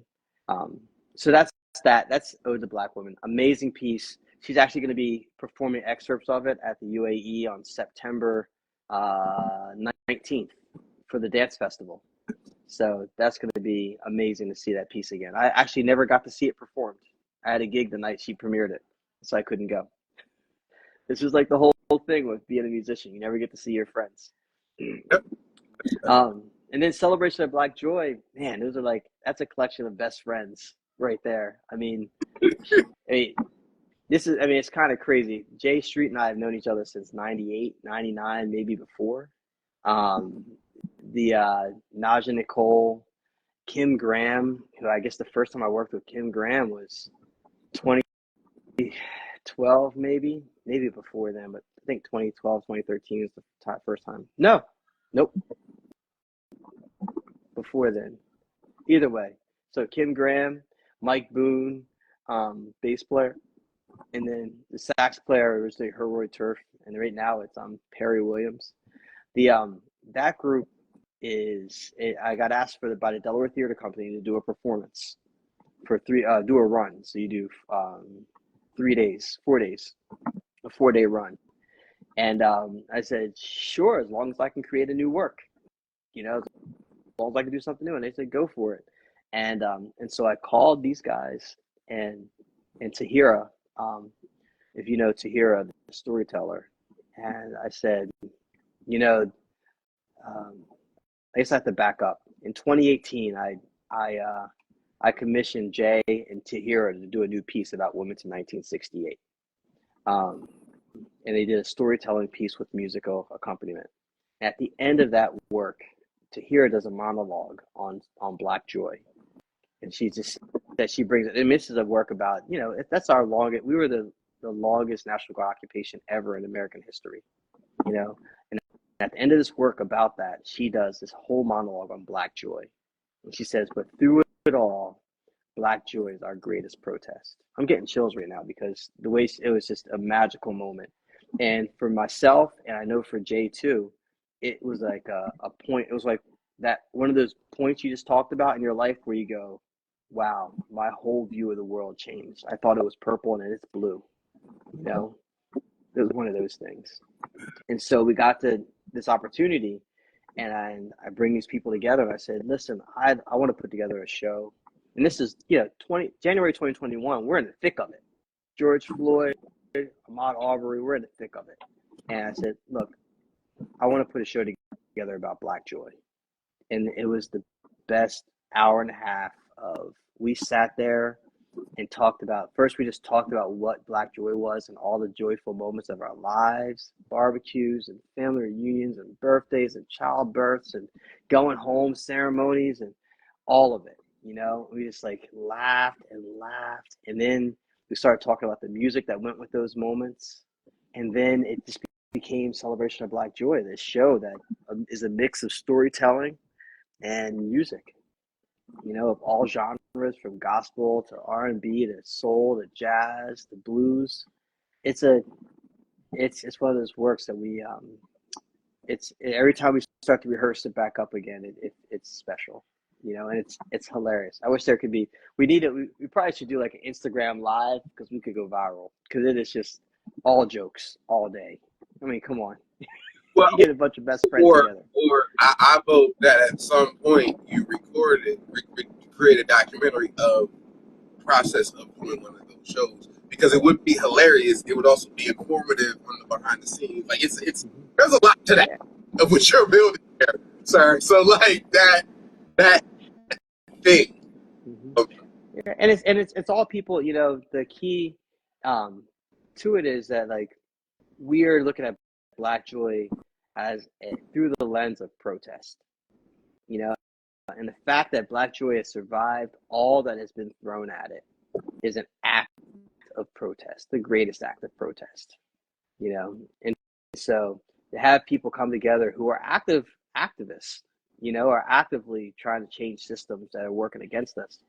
So that's that. That's Ode to Black Women. Amazing piece. She's actually going to be performing excerpts of it at the UAE on September 19th for the dance festival. So that's going to be amazing to see that piece again. I actually never got to see it performed. I had a gig the night she premiered it, so I couldn't go. This was like the whole thing with being a musician. You never get to see your friends. And then Celebration of Black Joy, man, that's a collection of best friends right there. I mean, it's kind of crazy. Jay Street and I have known each other since 98, 99, maybe before. Naja Nicole, Kim Graham, who I guess the first time I worked with Kim Graham was 2012, maybe before then, but I think 2012, 2013 was the first time. Nope. Before then. Either way. So Kim Graham, Mike Boone, bass player, and then the sax player was Herroy Turf, and right now it's Perry Williams. That group I got asked by the Delaware Theater Company to do a performance for do a run. So you do 4 days, a 4-day run. And I said, sure, as long as I can create a new work, as long as I can do something new. And they said, go for it. And so I called these guys and Tahira, if you know Tahira, the storyteller, and I said, I guess I have to back up. In 2018, I commissioned Jay and Tahira to do a new piece about women to 1968. And they did a storytelling piece with musical accompaniment. At the end of that work, Tahira does a monologue on Black Joy. And she just that she brings it. And this is a work about, that's our longest, we were the longest National Guard occupation ever in American history, and at the end of this work about that, she does this whole monologue on Black Joy. And she says, but through it all, Black Joy is our greatest protest. I'm getting chills right now because the way it was just a magical moment. And for myself, and I know for Jay too, it was like a point. It was like that one of those points you just talked about in your life where you go, wow, my whole view of the world changed. I thought it was purple and it's blue. It was one of those things. And so we got to this opportunity, and I bring these people together, and I said, listen, I want to put together a show. And this is, January 2021, we're in the thick of it. George Floyd, Ahmaud Arbery, we're in the thick of it. And I said, look, I want to put a show together about Black Joy. And it was the best hour and a half we sat there and we just talked about what Black Joy was and all the joyful moments of our lives, barbecues and family reunions and birthdays and childbirths and going home ceremonies and all of it. We just like laughed and laughed. And then we started talking about the music that went with those moments. And then it just became Celebration of Black Joy, this show that is a mix of storytelling and music, of all genres, from gospel to R&B to soul to jazz to blues. It's one of those works that we it's every time we start to rehearse it back up again, it's special, and it's hilarious. I wish there could be. We probably should do like an Instagram live, because we could go viral, because it is just all jokes all day. I mean, come on. Well, you get a bunch of best friends together. Or I vote that at some point you create a documentary of the process of doing one of those shows, because it would be hilarious. It would also be informative on the behind the scenes. Like it's there's a lot to that of what you're building there, sir. So like that thing. Mm-hmm. Yeah, and it's all people. The key to it is that, like, we are looking at Black Joy through the lens of protest, and the fact that Black Joy has survived all that has been thrown at it is an act of protest, the greatest act of protest, and so to have people come together who are activists, are actively trying to change systems that are working against us,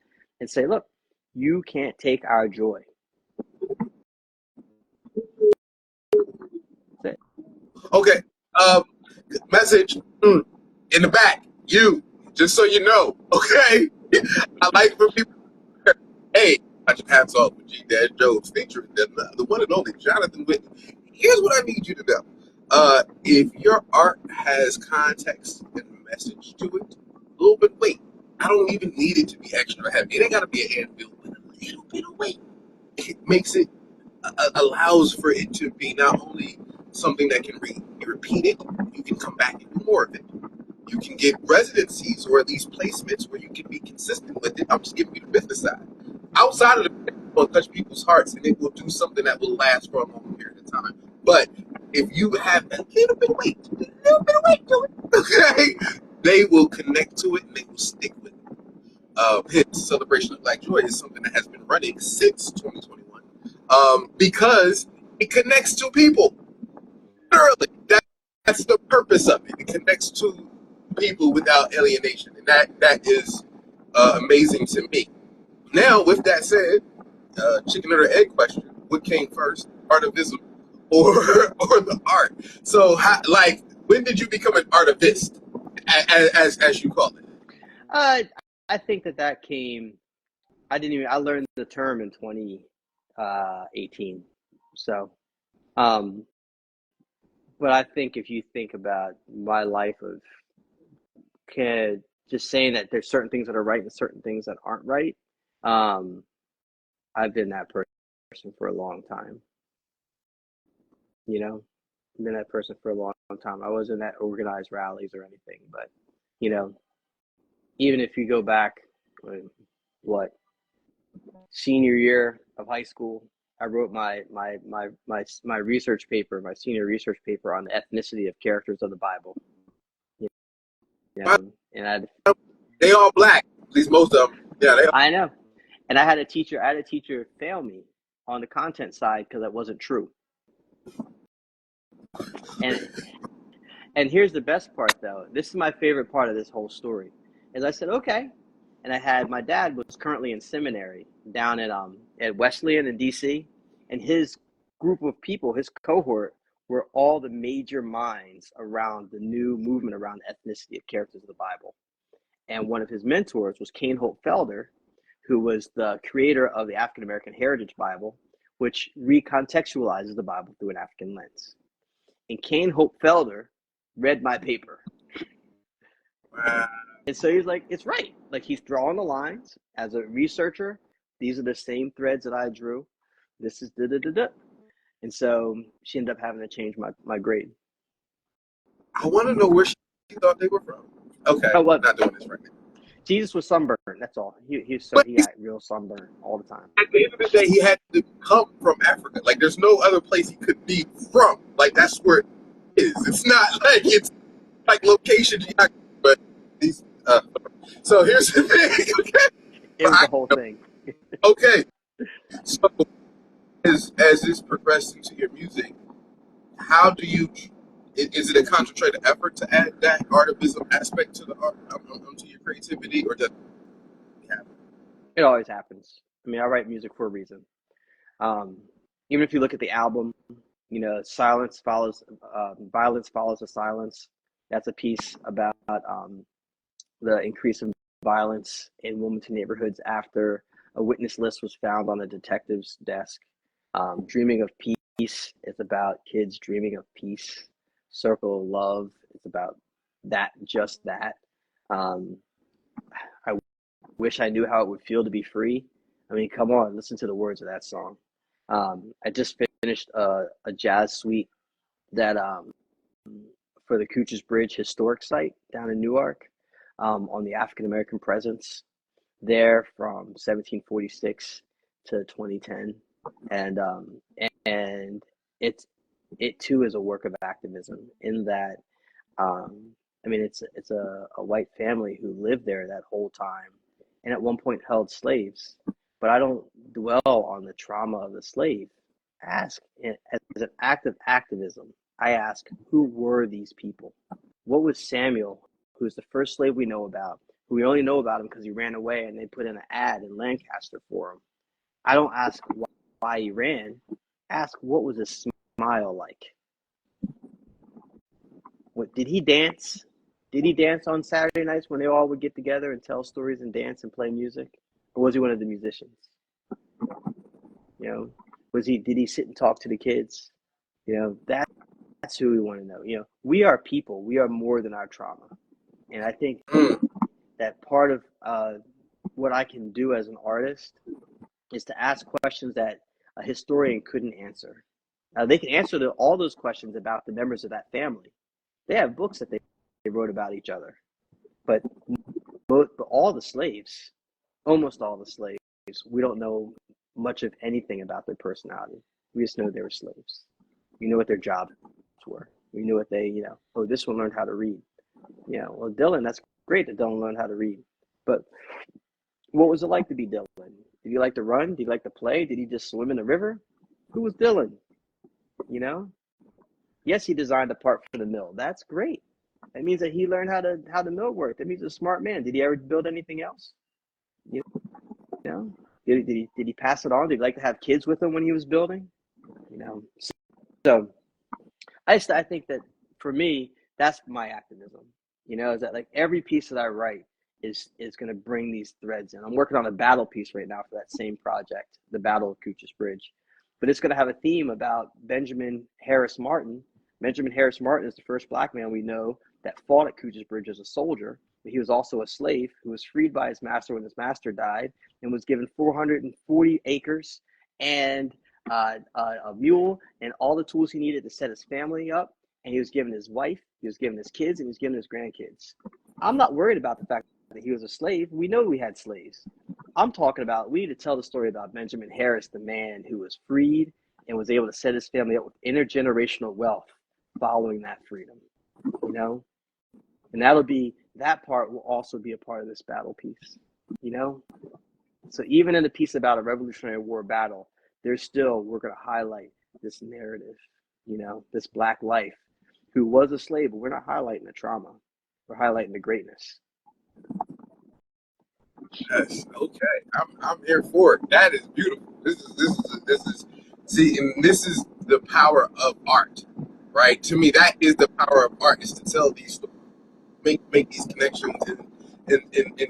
and say, look, you can't take our joy. That's it. Okay. Message in the back. Just so you know. Okay. I like for people. Hey, watch your hats off with G Dash Jones featuring the one and only Jonathan Whitney. Here's what I need you to know. If your art has context and message to it, a little bit of weight. I don't even need it to be extra heavy. It ain't gotta be a handbill, but a little bit of weight. It makes it allows for it to be not only something that can be repeated, you can come back and do more of it. You can get residencies or at least placements where you can be consistent with it. I'm just giving you the business side. Outside of the business, it will touch people's hearts, and it will do something that will last for a long period of time. But if you have a little bit of weight to it, okay, they will connect to it and they will stick with it. His Celebration of Black Joy is something that has been running since 2021, because it connects to people. Literally, that's the purpose of it. It connects to people without alienation, and that is amazing to me. Now, with that said, chicken or egg question: what came first, artivism or the art? So, when did you become an artivist, as you call it? I think that came. I learned the term in 2018. So, but I think if you think about my life of just saying that there's certain things that are right and certain things that aren't right, I've been that person for a long time. I've been that person for a long time. I wasn't at organized rallies or anything, but even if you go back, senior year of high school, I wrote my research paper, my senior research paper on the ethnicity of characters of the Bible. And they all black, at least most of them. Yeah, I know. And I had a teacher fail me on the content side because that wasn't true. And here's the best part, though. This is my favorite part of this whole story. Is I said, okay. And my dad was currently in seminary down at Wesleyan in DC, and his group of people, his cohort, were all the major minds around the new movement around ethnicity of characters of the Bible. And one of his mentors was Kane Holt Felder, who was the creator of the African American Heritage Bible, which recontextualizes the Bible through an African lens. And Kane Holt Felder read my paper. And so he's like, it's right. Like, he's drawing the lines as a researcher. These are the same threads that I drew. This is da-da-da-da. And so she ended up having to change my grade. I want to know where she thought they were from. Okay, not doing this right now. Jesus was sunburned. That's all. He got real sunburn all the time. At the end of the day, he had to come from Africa. Like, there's no other place he could be from. Like, that's where it is. It's not like it's like location geography, but these. So here's the thing. Okay? It was the whole thing. Okay. So as this progressed into your music, how do you? Is it a concentrated effort to add that artivism aspect to the art, to your creativity, or does it happen? It always happens. I mean, I write music for a reason. Um, Even if you look at the album, you know, violence follows the silence. That's a piece about the increase in violence in Wilmington neighborhoods after a witness list was found on a detective's desk. Dreaming of Peace is about kids dreaming of peace. Circle of Love is about that, just that. Um, I wish I knew how it would feel to be free. I mean, come on, listen to the words of that song. I just finished a jazz suite that for the Cooch's Bridge historic site down in Newark, on the African American presence there from 1746 to 2010, and and it's it too is a work of activism in that I mean it's a white family who lived there that whole time and at one point held slaves, but I don't dwell on the trauma of the slave. Ask as an act of activism. I ask, who were these people? What was Samuel, who's the first slave we know about, who we only know about him because he ran away and they put in an ad in Lancaster for him? I don't ask why he ran. Ask, what was his smile like? What did he dance? Did he dance on Saturday nights when they all would get together and tell stories and dance and play music? Or was he one of the musicians? You know, did he sit and talk to the kids? You know, that's who we want to know. You know, we are people. We are more than our trauma. And I think that part of what I can do as an artist is to ask questions that a historian couldn't answer. They can answer all those questions about the members of that family. They have books that they wrote about each other. But all the slaves, almost all the slaves, we don't know much of anything about their personality. We just know they were slaves. We know what their jobs were. We knew what they, you know, oh, this one learned how to read. You know, well, Dylan, that's great that Dylan learned how to read. But what was it like to be Dylan? Did he like to run? Did he like to play? Did he just swim in the river? Who was Dylan? You know? Yes, he designed a part for the mill. That's great. That means that he learned how the mill worked. That means he's a smart man. Did he ever build anything else? You know? Did he pass it on? Did he like to have kids with him when he was building? You know? So I think that for me, that's my activism. You know, is that like every piece that I write is going to bring these threads in. I'm working on a battle piece right now for that same project, the Battle of Cooch's Bridge, but it's going to have a theme about Benjamin Harris Martin. Benjamin Harris Martin is the first black man we know that fought at Cooch's Bridge as a soldier, but he was also a slave who was freed by his master when his master died and was given 440 acres and a mule and all the tools he needed to set his family up. And he was given his wife, he was given his kids, and he was given his grandkids. I'm not worried about the fact that he was a slave. We know we had slaves. I'm talking about, we need to tell the story about Benjamin Harris, the man who was freed and was able to set his family up with intergenerational wealth following that freedom, you know? And that part will also be a part of this battle piece, you know? So even in the piece about a Revolutionary War battle, we're going to highlight this narrative, you know, this black life who was a slave, but we're not highlighting the trauma. We're highlighting the greatness. Yes, okay. I'm here for it. That is beautiful. This is see, and this is the power of art, right? To me, that is the power of art, is to tell these stories, make these connections, and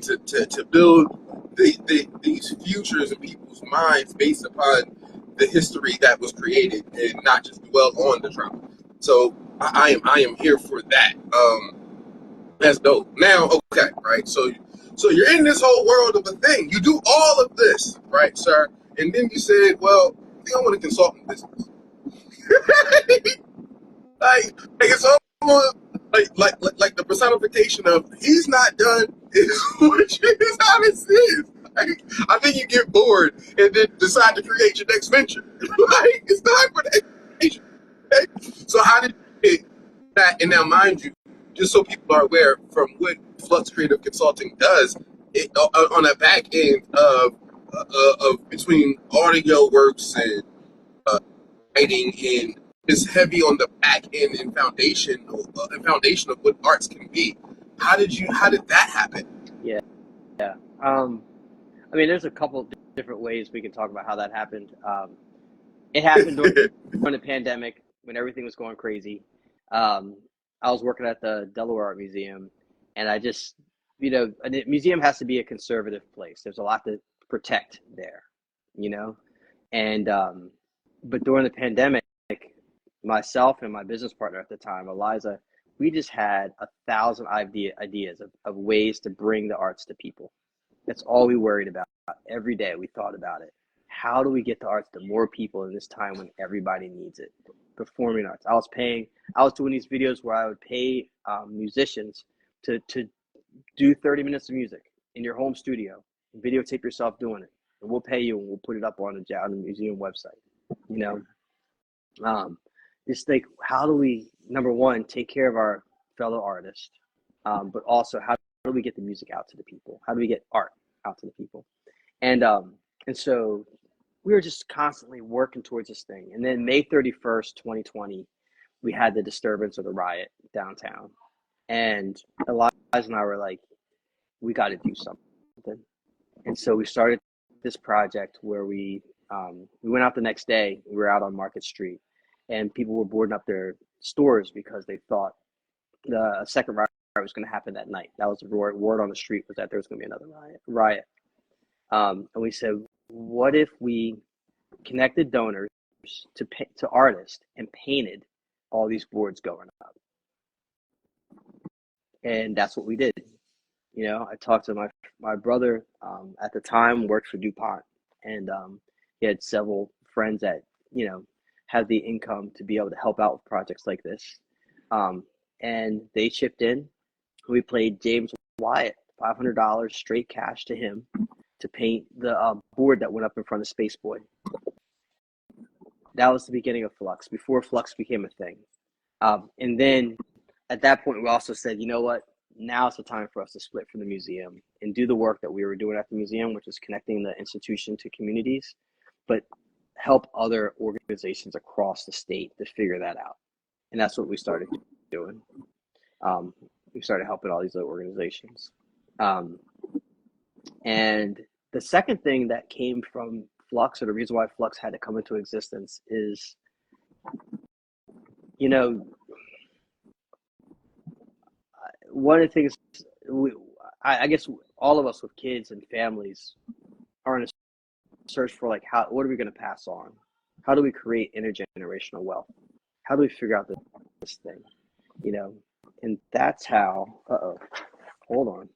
to build these futures in people's minds based upon the history that was created, and not just dwell on the trauma. So I am here for that. That's dope. Now, okay, right? So you're in this whole world of a thing. You do all of this, right, sir? And then you said, well, I think I want a consulting business. like it's almost like the personification of he's not done is how this is. Like, I think you get bored and then decide to create your next venture. Like, it's time for the education. Okay? So how did you get that? And now, mind you, just so people are aware, from what Flux Creative Consulting does, on that back end of between audio works and writing and is heavy on the back end and foundation of what arts can be. How did that happen? Yeah. I mean, there's a couple different ways we can talk about how that happened. It happened during the pandemic when everything was going crazy. I was working at the Delaware Art Museum, and I just, a museum has to be a conservative place. There's a lot to protect there, and but during the pandemic, myself and my business partner at the time, Eliza, we just had 1,000 ideas of ways to bring the arts to people. That's all we worried about. Every day we thought about it. How do we get the arts to more people in this time when everybody needs it? Performing arts. I was doing these videos where I would pay musicians to do 30 minutes of music in your home studio, videotape yourself doing it, and we'll pay you and we'll put it up on the museum website. Just think, how do we, number one, take care of our fellow artists, but also how do we get the music out to the people? How do we get art out to the people? And so we were just constantly working towards this thing. And then May 31st, 2020, we had the disturbance of the riot downtown. And Eliza and I were like, we got to do something. And so we started this project where we went out the next day. We were out on Market Street, and people were boarding up their stores because they thought the second riot was going to happen that night. That was the word on the street, was that there was going to be another riot. And we said, what if we connected donors to artists and painted all these boards going up? And that's what we did. I talked to my brother at the time, worked for DuPont, and he had several friends that had the income to be able to help out with projects like this, and they chipped in. We played James Wyatt $500 straight cash to him to paint the board that went up in front of Space Boy. That was the beginning of Flux, before Flux became a thing. And then at that point, we also said, you know what? Now it's the time for us to split from the museum and do the work that we were doing at the museum, which is connecting the institution to communities, but help other organizations across the state to figure that out. And that's what we started doing. We started helping all these other organizations. And the second thing that came from Flux, or the reason why Flux had to come into existence, is, one of the things, I guess all of us with kids and families are in a search for, like, what are we going to pass on? How do we create intergenerational wealth? How do we figure out this thing? And that's how, hold on.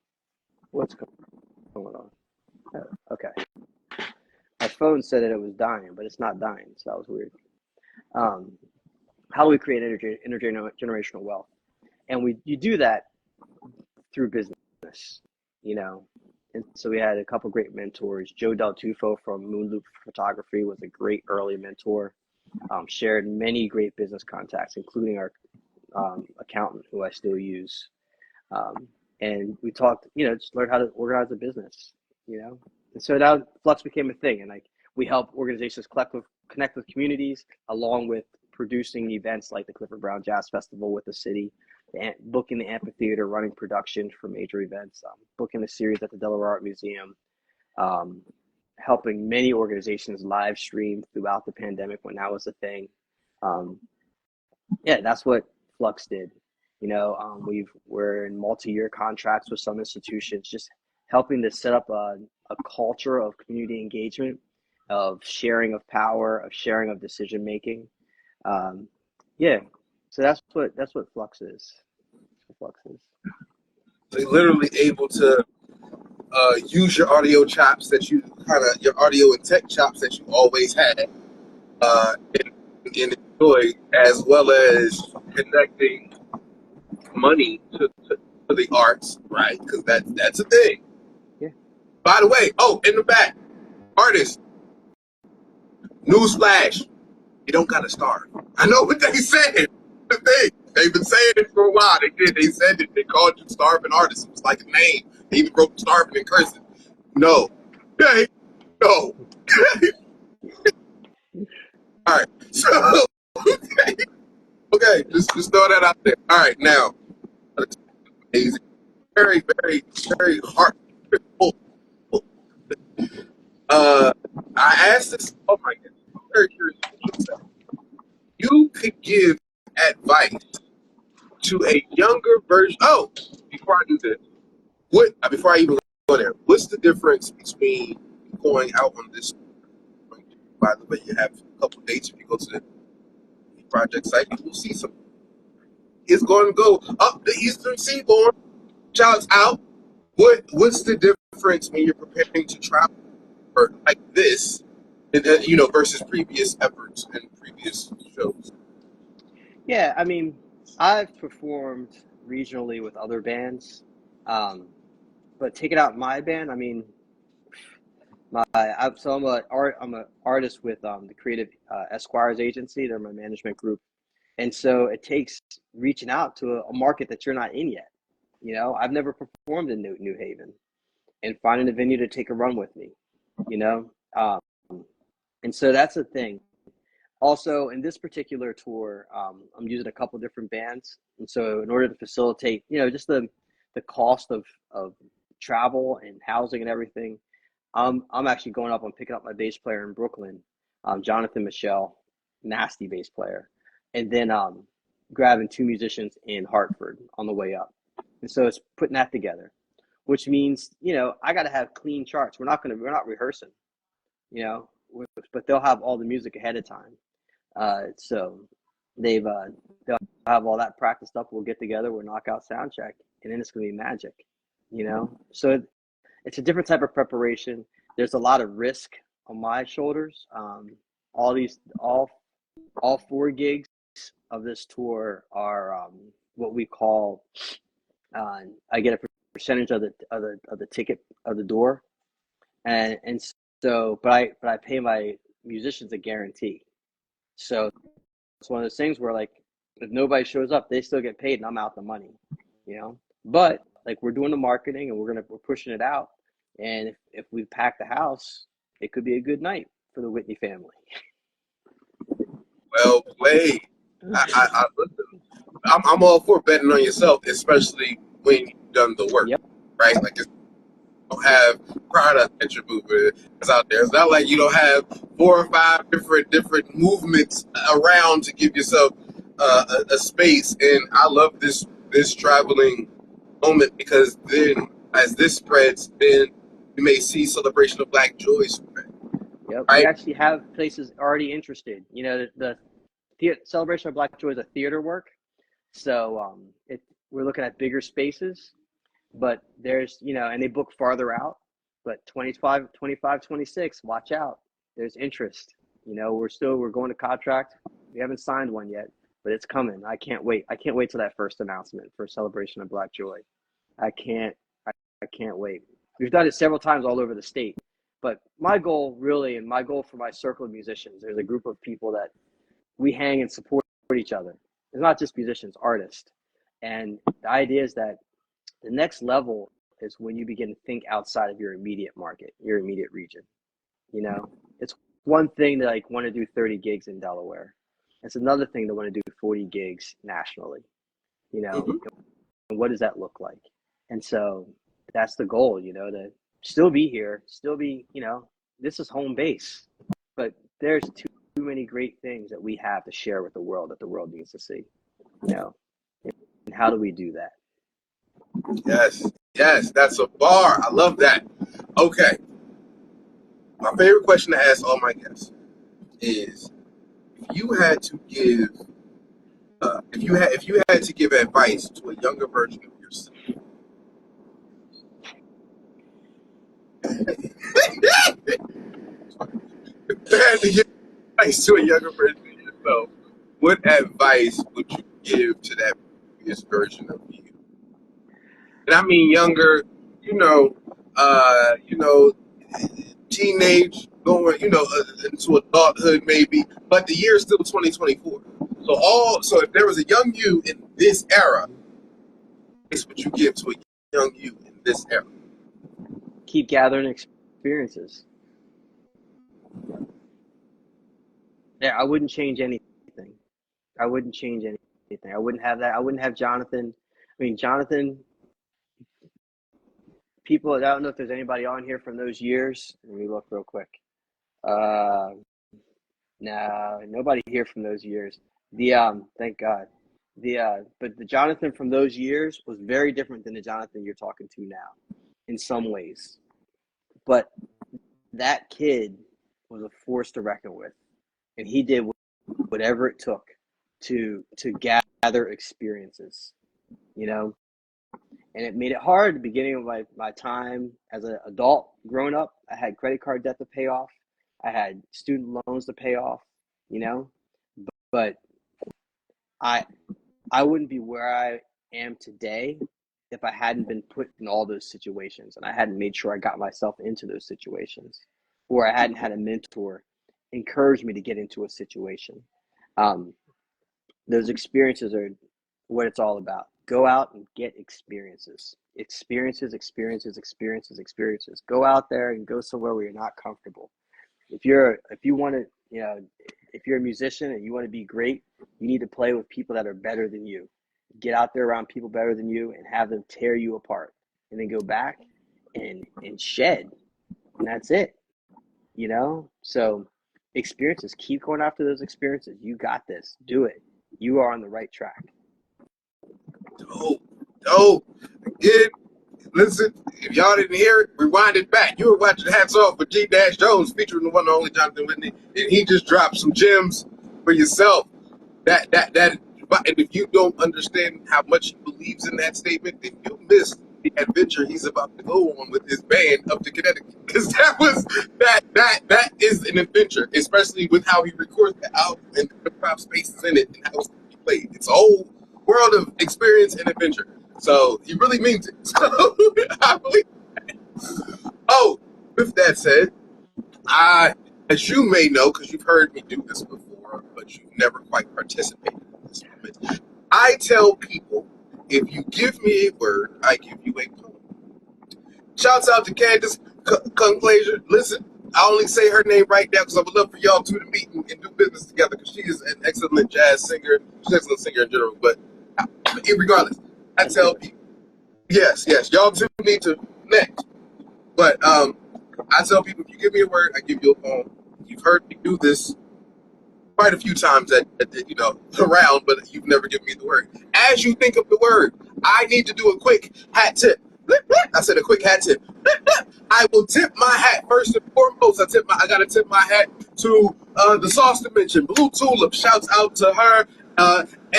What's going on? Okay. My phone said that it was dying, but it's not dying, so that was weird. How do we create intergenerational wealth? And you do that through business, And so we had a couple great mentors. Joe Del Tufo from Moonloop Photography was a great early mentor. Shared many great business contacts, including our accountant, who I still use. And we talked, just learned how to organize a business, And so now Flux became a thing, and we help organizations connect with communities, along with producing events like the Clifford Brown Jazz Festival with the city, booking the amphitheater, running production for major events, booking a series at the Delaware Art Museum, helping many organizations live stream throughout the pandemic when that was a thing. That's what Flux did. We're in multi-year contracts with some institutions, just helping to set up a culture of community engagement, of sharing of power, of sharing of decision making. So that's what Flux is. So you're literally able to use your audio chops your audio and tech chops that you always had, and enjoy, as well as connecting money to the arts, right? Because that's a thing. Yeah. By the way, in the back, artists, newsflash, you don't gotta starve. I know what they said. The thing. They've been saying it for a while. They said it. They called you starving artist. It was like a name. They even wrote starving in cursive. No. Okay. No. All right. So Okay, just throw that out there. All right, now, amazing, very, very, very heartfelt. I asked this. Oh my goodness, I'm very curious. You could give advice to a younger version. Oh, before I do this, before I even go there, what's the difference between going out on this? By the way, you have a couple of dates. If you go to the project site, you will see some. It's going to go up the Eastern Seaboard. Shouts out. What's the difference when you're preparing to travel for like this, and versus previous efforts and previous shows? Yeah, I mean, I've performed regionally with other bands, but take it out my band. I mean, I'm a artist with the Creative Esquires agency. They're my management group, and so it takes reaching out to a market that you're not in yet. I've never performed in New Haven, and finding a venue to take a run with me. You know, um, and so that's the thing. Also, in this particular tour, I'm using a couple different bands, and so in order to facilitate, just the cost of travel and housing and everything, I'm actually going up. I'm picking up my bass player in Brooklyn, Jonathan Michelle, nasty bass player, and then grabbing two musicians in Hartford on the way up, and so it's putting that together, which means I got to have clean charts. We're not rehearsing, you know, but they'll have all the music ahead of time. So they'll have all that practiced up. We'll get together, we'll knock out sound check, and then it's gonna be magic, So it's a different type of preparation. There's a lot of risk on my shoulders. All these, all four gigs of this tour are what we call. I get a percentage of the ticket of the door, and so, but I pay my musicians a guarantee. So it's one of those things where, like, if nobody shows up, they still get paid and I'm out the money. But like, we're doing the marketing and we're pushing it out. And if we pack the house, it could be a good night for the Whitney family. Well played. Listen, I'm all for betting on yourself, especially when you've done the work, Yep. right? Like, you don't have product that you're moving that's out there. It's not like you don't have 4 or 5 different movements around to give yourself a space. And I love this traveling moment, because then as this spreads, then you may see Celebration of Black Joy spread, Yep. We right? actually have places already interested. The Celebration of Black Joy is a theater work. So we're looking at bigger spaces, but there's, and they book farther out, but 25, 25, 26, watch out. There's interest. We're going to contract. We haven't signed one yet, but it's coming. I can't wait. I can't wait till that first announcement for Celebration of Black Joy. I can't, I can't wait. We've done it several times all over the state, but my goal really, and my goal for my circle of musicians, there's a group of people that we hang and support each other. It's not just musicians, artists. And the idea is that the next level is when you begin to think outside of your immediate market, your immediate region. It's one thing to like want to do 30 gigs in Delaware. It's another thing to want to do 40 gigs nationally. Mm-hmm. And what does that look like? And so that's the goal, to still be here, still be, this is home base, but there's too many great things that we have to share with the world that the world needs to see, and how do we do that? Yes, that's a bar. I love that. Okay, my favorite question to ask all my guests is, if you had to give, if you had to give advice to a younger version of yourself, if you had to give advice to a younger version of yourself, what advice would you give to that previous version of you? And I mean younger, you know, teenage, going, into adulthood maybe, but the year is still 2024. So if there was a young you in this era, what would you give to a young you in this era? Keep gathering experiences. Yeah, I wouldn't change anything. I wouldn't change anything. anything. I wouldn't have that. I wouldn't have Jonathan. I mean, Jonathan, people, I don't know if there's anybody on here from those years. Let me look real quick. No, nobody here from those years. Thank God. But the Jonathan from those years was very different than the Jonathan you're talking to now in some ways. But that kid was a force to reckon with, and he did whatever it took to gather experiences, you know. And it made it hard at the beginning of my time as an adult growing up. I had credit card debt to pay off. I had student loans to pay off, you know. But I wouldn't be where I am today if I hadn't been put in all those situations and I hadn't made sure I got myself into those situations, or I hadn't had a mentor encourage me to get into a situation. Those experiences are what it's all about. Go out and get experiences. Experiences. Go out there and go somewhere where you're not comfortable. If you want to, you know, if you're a musician and you want to be great, you need to play with people that are better than you. Get out there around people better than you and have them tear you apart, and then go back and shed, and that's it, you know. So experiences, keep going after those experiences. You got this. Do it. You are on the right track. Dope. Again, listen, if y'all didn't hear it, rewind it back. You were watching Hats Off with G Jones, featuring the one and only Jonathan Whitney, and he just dropped some gems for yourself. That and if you don't understand how much he believes in that statement, then you missed the adventure he's about to go on with his band up to Connecticut. Because that is an adventure, especially with how he records the album and the prop spaces in it and how it's played. It's a whole world of experience and adventure. So he really means it. So I believe that. Oh, with that said, as you may know, because you've heard me do this before, but you've never quite participated in this moment, I tell people, if you give me a word, I give you a poem. Shouts out to Candace Conclasion. Listen, I only say her name right now because I would love for y'all two to meet and do business together, because she is an excellent jazz singer. She's an excellent singer in general, but regardless, I tell people, yes, y'all two need to connect. But I tell people, if you give me a word, I give you a poem. You've heard me do this quite a few times around, but you've never given me the word. As you think of the word, I need to do a quick hat tip. I said a quick hat tip. I will tip my hat first and foremost. I gotta tip my hat to the sauce dimension, Blue Tulip. Shouts out to her,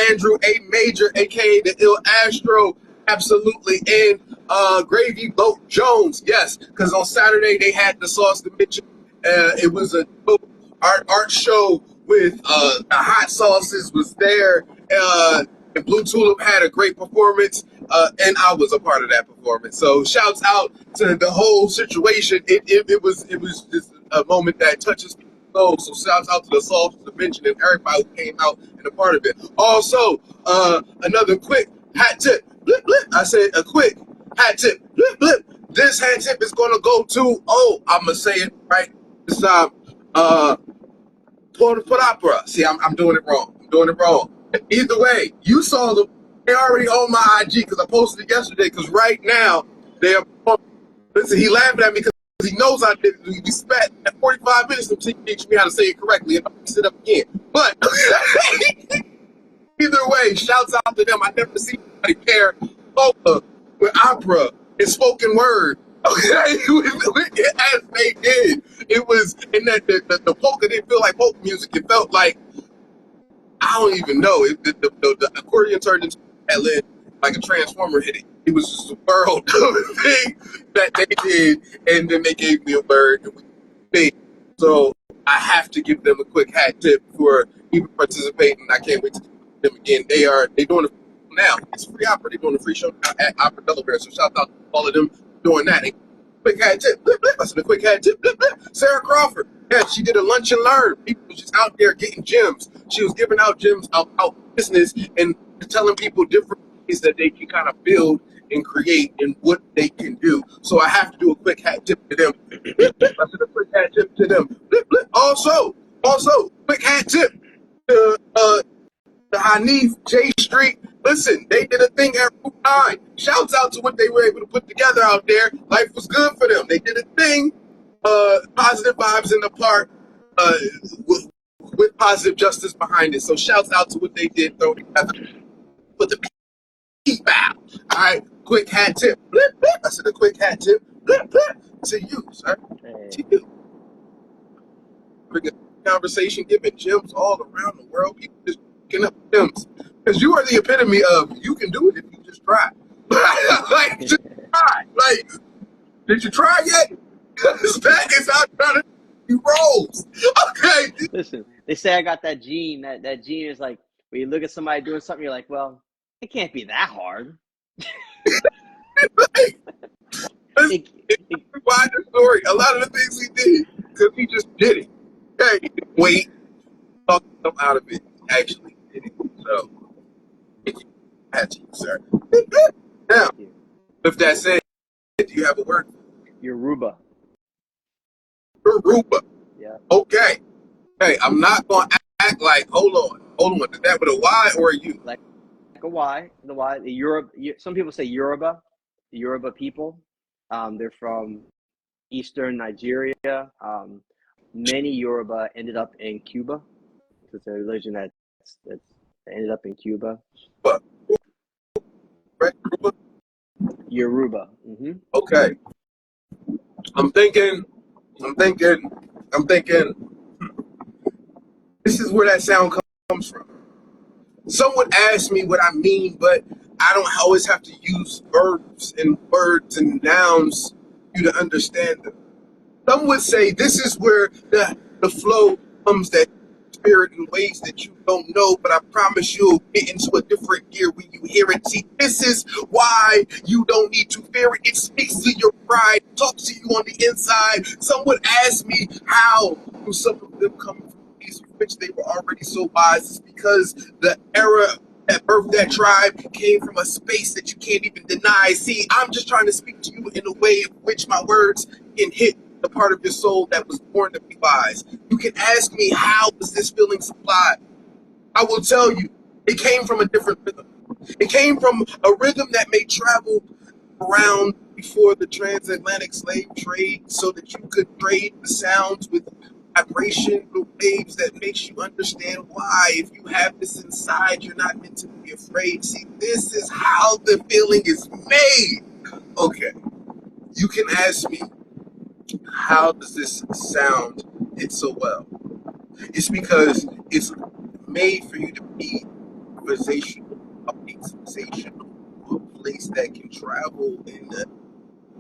Andrew A. Major, aka the Ill Astro, absolutely, and Gravy Boat Jones. Yes, because on Saturday they had the sauce dimension. It was a art show with the hot sauces was there. And Blue Tulip had a great performance, and I was a part of that performance. So shouts out to the whole situation. It was just a moment that touches people's souls. So shouts out to the Sauce Dimension and everybody who came out and a part of it. Also, another quick hat tip. Blip, blip. I said a quick hat tip. Blip, blip. This hat tip is gonna go to, I'm gonna say it right this time. Port Opera. See, I'm doing it wrong. Either way, you saw them. They're already on my IG because I posted it yesterday. Because right now, they're. Listen, he laughing at me because he knows I did. We spent 45 minutes to teach me how to say it correctly, and I'm sit up again. But either way, shouts out to them. I never seen anybody pair polka with opera and spoken word. Okay, as they did. It was, and that the polka didn't feel like polka music. It felt like, I don't even know. The accordion turned into like a transformer hit it. It was just a world of thing that they did, and then they gave me a bird. And we so I have to give them a quick hat tip for even participating. I can't wait to see them again. They doing it now. It's free opera. They're doing a free show at Opera Delaware. So shout out to all of them doing that. Quick hat tip. Blip, blip. I said a quick hat tip. Blip, blip. Sarah Crawford. Yeah, she did a lunch and learn. People was just out there getting gems. She was giving out gems out business and telling people different ways that they can kind of build and create and what they can do. So I have to do a quick hat tip to them. Blip, blip. I said a quick hat tip to them. Blip, blip. Also, quick hat tip to the Hanif, J Street. Listen, they did a thing at Route 9. Shouts out to what they were able to put together out there. Life was good for them. They did a thing, positive vibes in the park, with positive justice behind it. So shouts out to what they did throw together. Put the keep out. All right, quick hat tip. Blip, blip. I said a quick hat tip. Blip, blip. To you, sir. To you. Conversation, giving gems all around the world. People just picking up gems. Because you are the epitome of you can do it if you just try. Like, just try. Like, did you try yet? Because that is how I'm trying to do rolls. Okay. Listen, they say I got that gene. That gene is like, when you look at somebody doing something, you're like, well, it can't be that hard. Like, why the story? A lot of the things he did, because he just did it. Okay. He didn't wait. Talk him out of it. He actually did it. So, that's you, sir. Now, with that said, do you have a word? Yoruba. Yoruba. Yeah. Okay. Hey, I'm not going to act like, hold on. Is that with a Y or a U? Like a Y. The Y. The Yoruba. Some people say Yoruba. The Yoruba people. They're from eastern Nigeria. Many Yoruba ended up in Cuba. It's a religion that ended up in Cuba. What? Yoruba. Mm-hmm. Okay. I'm thinking. This is where that sound comes from. Someone asked me what I mean, but I don't always have to use verbs and words and nouns for you to understand them. Some would say this is where the flow comes, that spirit in ways that you don't know, but I promise you'll get into a different gear when you hear it. See, this is why you don't need to fear it. It speaks to your pride, talks to you on the inside. Some would ask me how do some of them come from these which they were already so wise. It's because the era that birthed that tribe came from a space that you can't even deny. See, I'm just trying to speak to you in a way in which my words can hit the part of your soul that was born to be wise. You can ask me, how was this feeling supplied? I will tell you, it came from a different rhythm. It came from a rhythm that may travel around before the transatlantic slave trade so that you could trade the sounds with vibration, the waves that makes you understand why, if you have this inside, you're not meant to be afraid. See, this is how the feeling is made. Okay, you can ask me, how does this sound hit so well? It's because it's made for you to be conversational, a place that can travel in the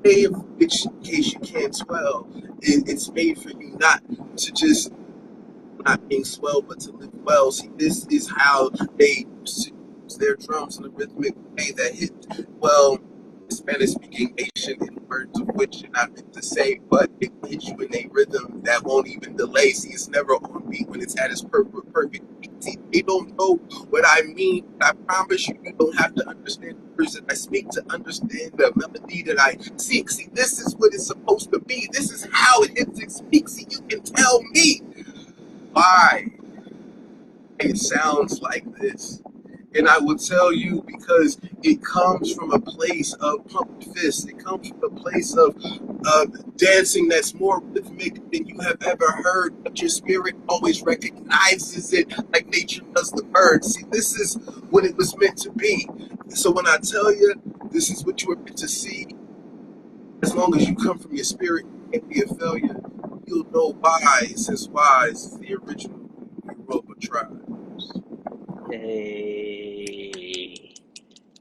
way of which, in case you can't swell, it's made for you not to just not being swell, but to live well. See, this is how they use their drums in a rhythmic way that hit well. Spanish-speaking nation, in words of which you're not meant to say, but it hits you in a rhythm that won't even delay. See, it's never on beat when it's at its perfect beat. See, they don't know what I mean. I promise you, you don't have to understand the words that I speak to understand the melody that I seek. See, this is what it's supposed to be. This is how it hits and speaks. See, you can tell me why it sounds like this. And I will tell you, because it comes from a place of pumped fists. It comes from a place of dancing that's more rhythmic than you have ever heard, but your spirit always recognizes it like nature does the birds. See, this is what it was meant to be. So when I tell you this is what you were meant to see, as long as you come from your spirit, you can't be a failure. You'll know why, since wise is the original Yoruba tribe. Hey,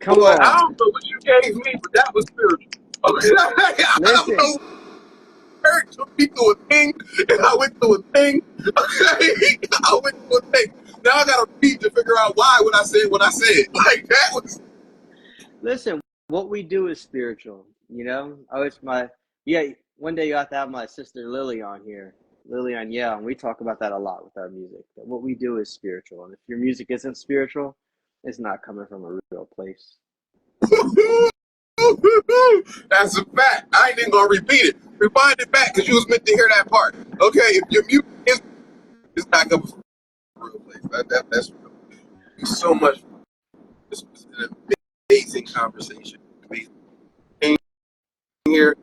come Boy, I on. don't know what you gave me, but that was spiritual. Okay, I don't know. Hurt took me through a thing, and I went through a thing. Okay, I went through a thing. Now I gotta read to figure out why when I said what I said. Like that was. Listen, what we do is spiritual. You know, one day you have to have my sister Lily on here. Lillian, yeah, and we talk about that a lot with our music. That what we do is spiritual, and if your music isn't spiritual, it's not coming from a real place. That's a fact. I ain't even gonna repeat it. Rewind it back because you was meant to hear that part. Okay, if your music is, it's not coming from a real place. That's real. you so much. This was an amazing conversation. Amazing being here.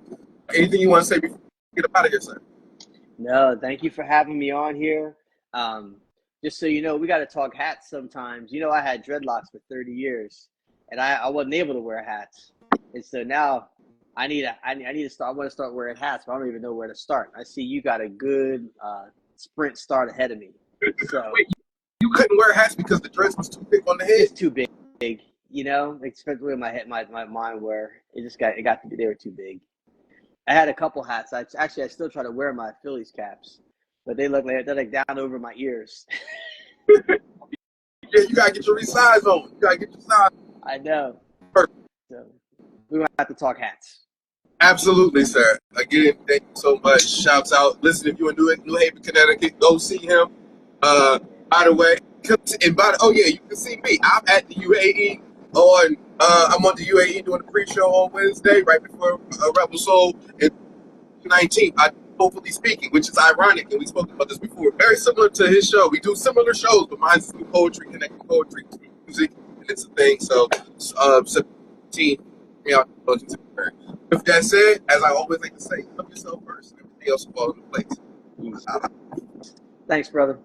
Anything you want to say before we get up out of here, sir? No, thank you for having me on here. Just so you know, we got to talk hats sometimes. You know, I had dreadlocks for 30 years, and I wasn't able to wear hats. And so now I need to start. I want to start wearing hats, but I don't even know where to start. I see you got a good sprint start ahead of me. So Wait, you couldn't wear hats because the dress was too thick on the head? it's too big, you know, especially in my head, my mind where it got to be, they were too big. I had a couple hats. I still try to wear my Phillies caps, but they're like down over my ears. Yeah, you gotta get your resize on. You gotta get your size. I know. So we're gonna have to talk hats. Absolutely, sir. Again, thank you so much. Shouts out. Listen, if you're in New Haven, Connecticut, go see him. By the way, oh yeah, you can see me. I'm at the UAE on. I'm on the UAE doing a pre-show on Wednesday, right before Rebel Soul in 19th. Hopefully speaking, which is ironic, and we spoke about this before. Very similar to his show. We do similar shows, but mine's through poetry, connecting poetry to music, and it's a thing. So, 17. Yeah, with that said, as I always like to say, love yourself first, and everything else will fall into place. Thanks, brother.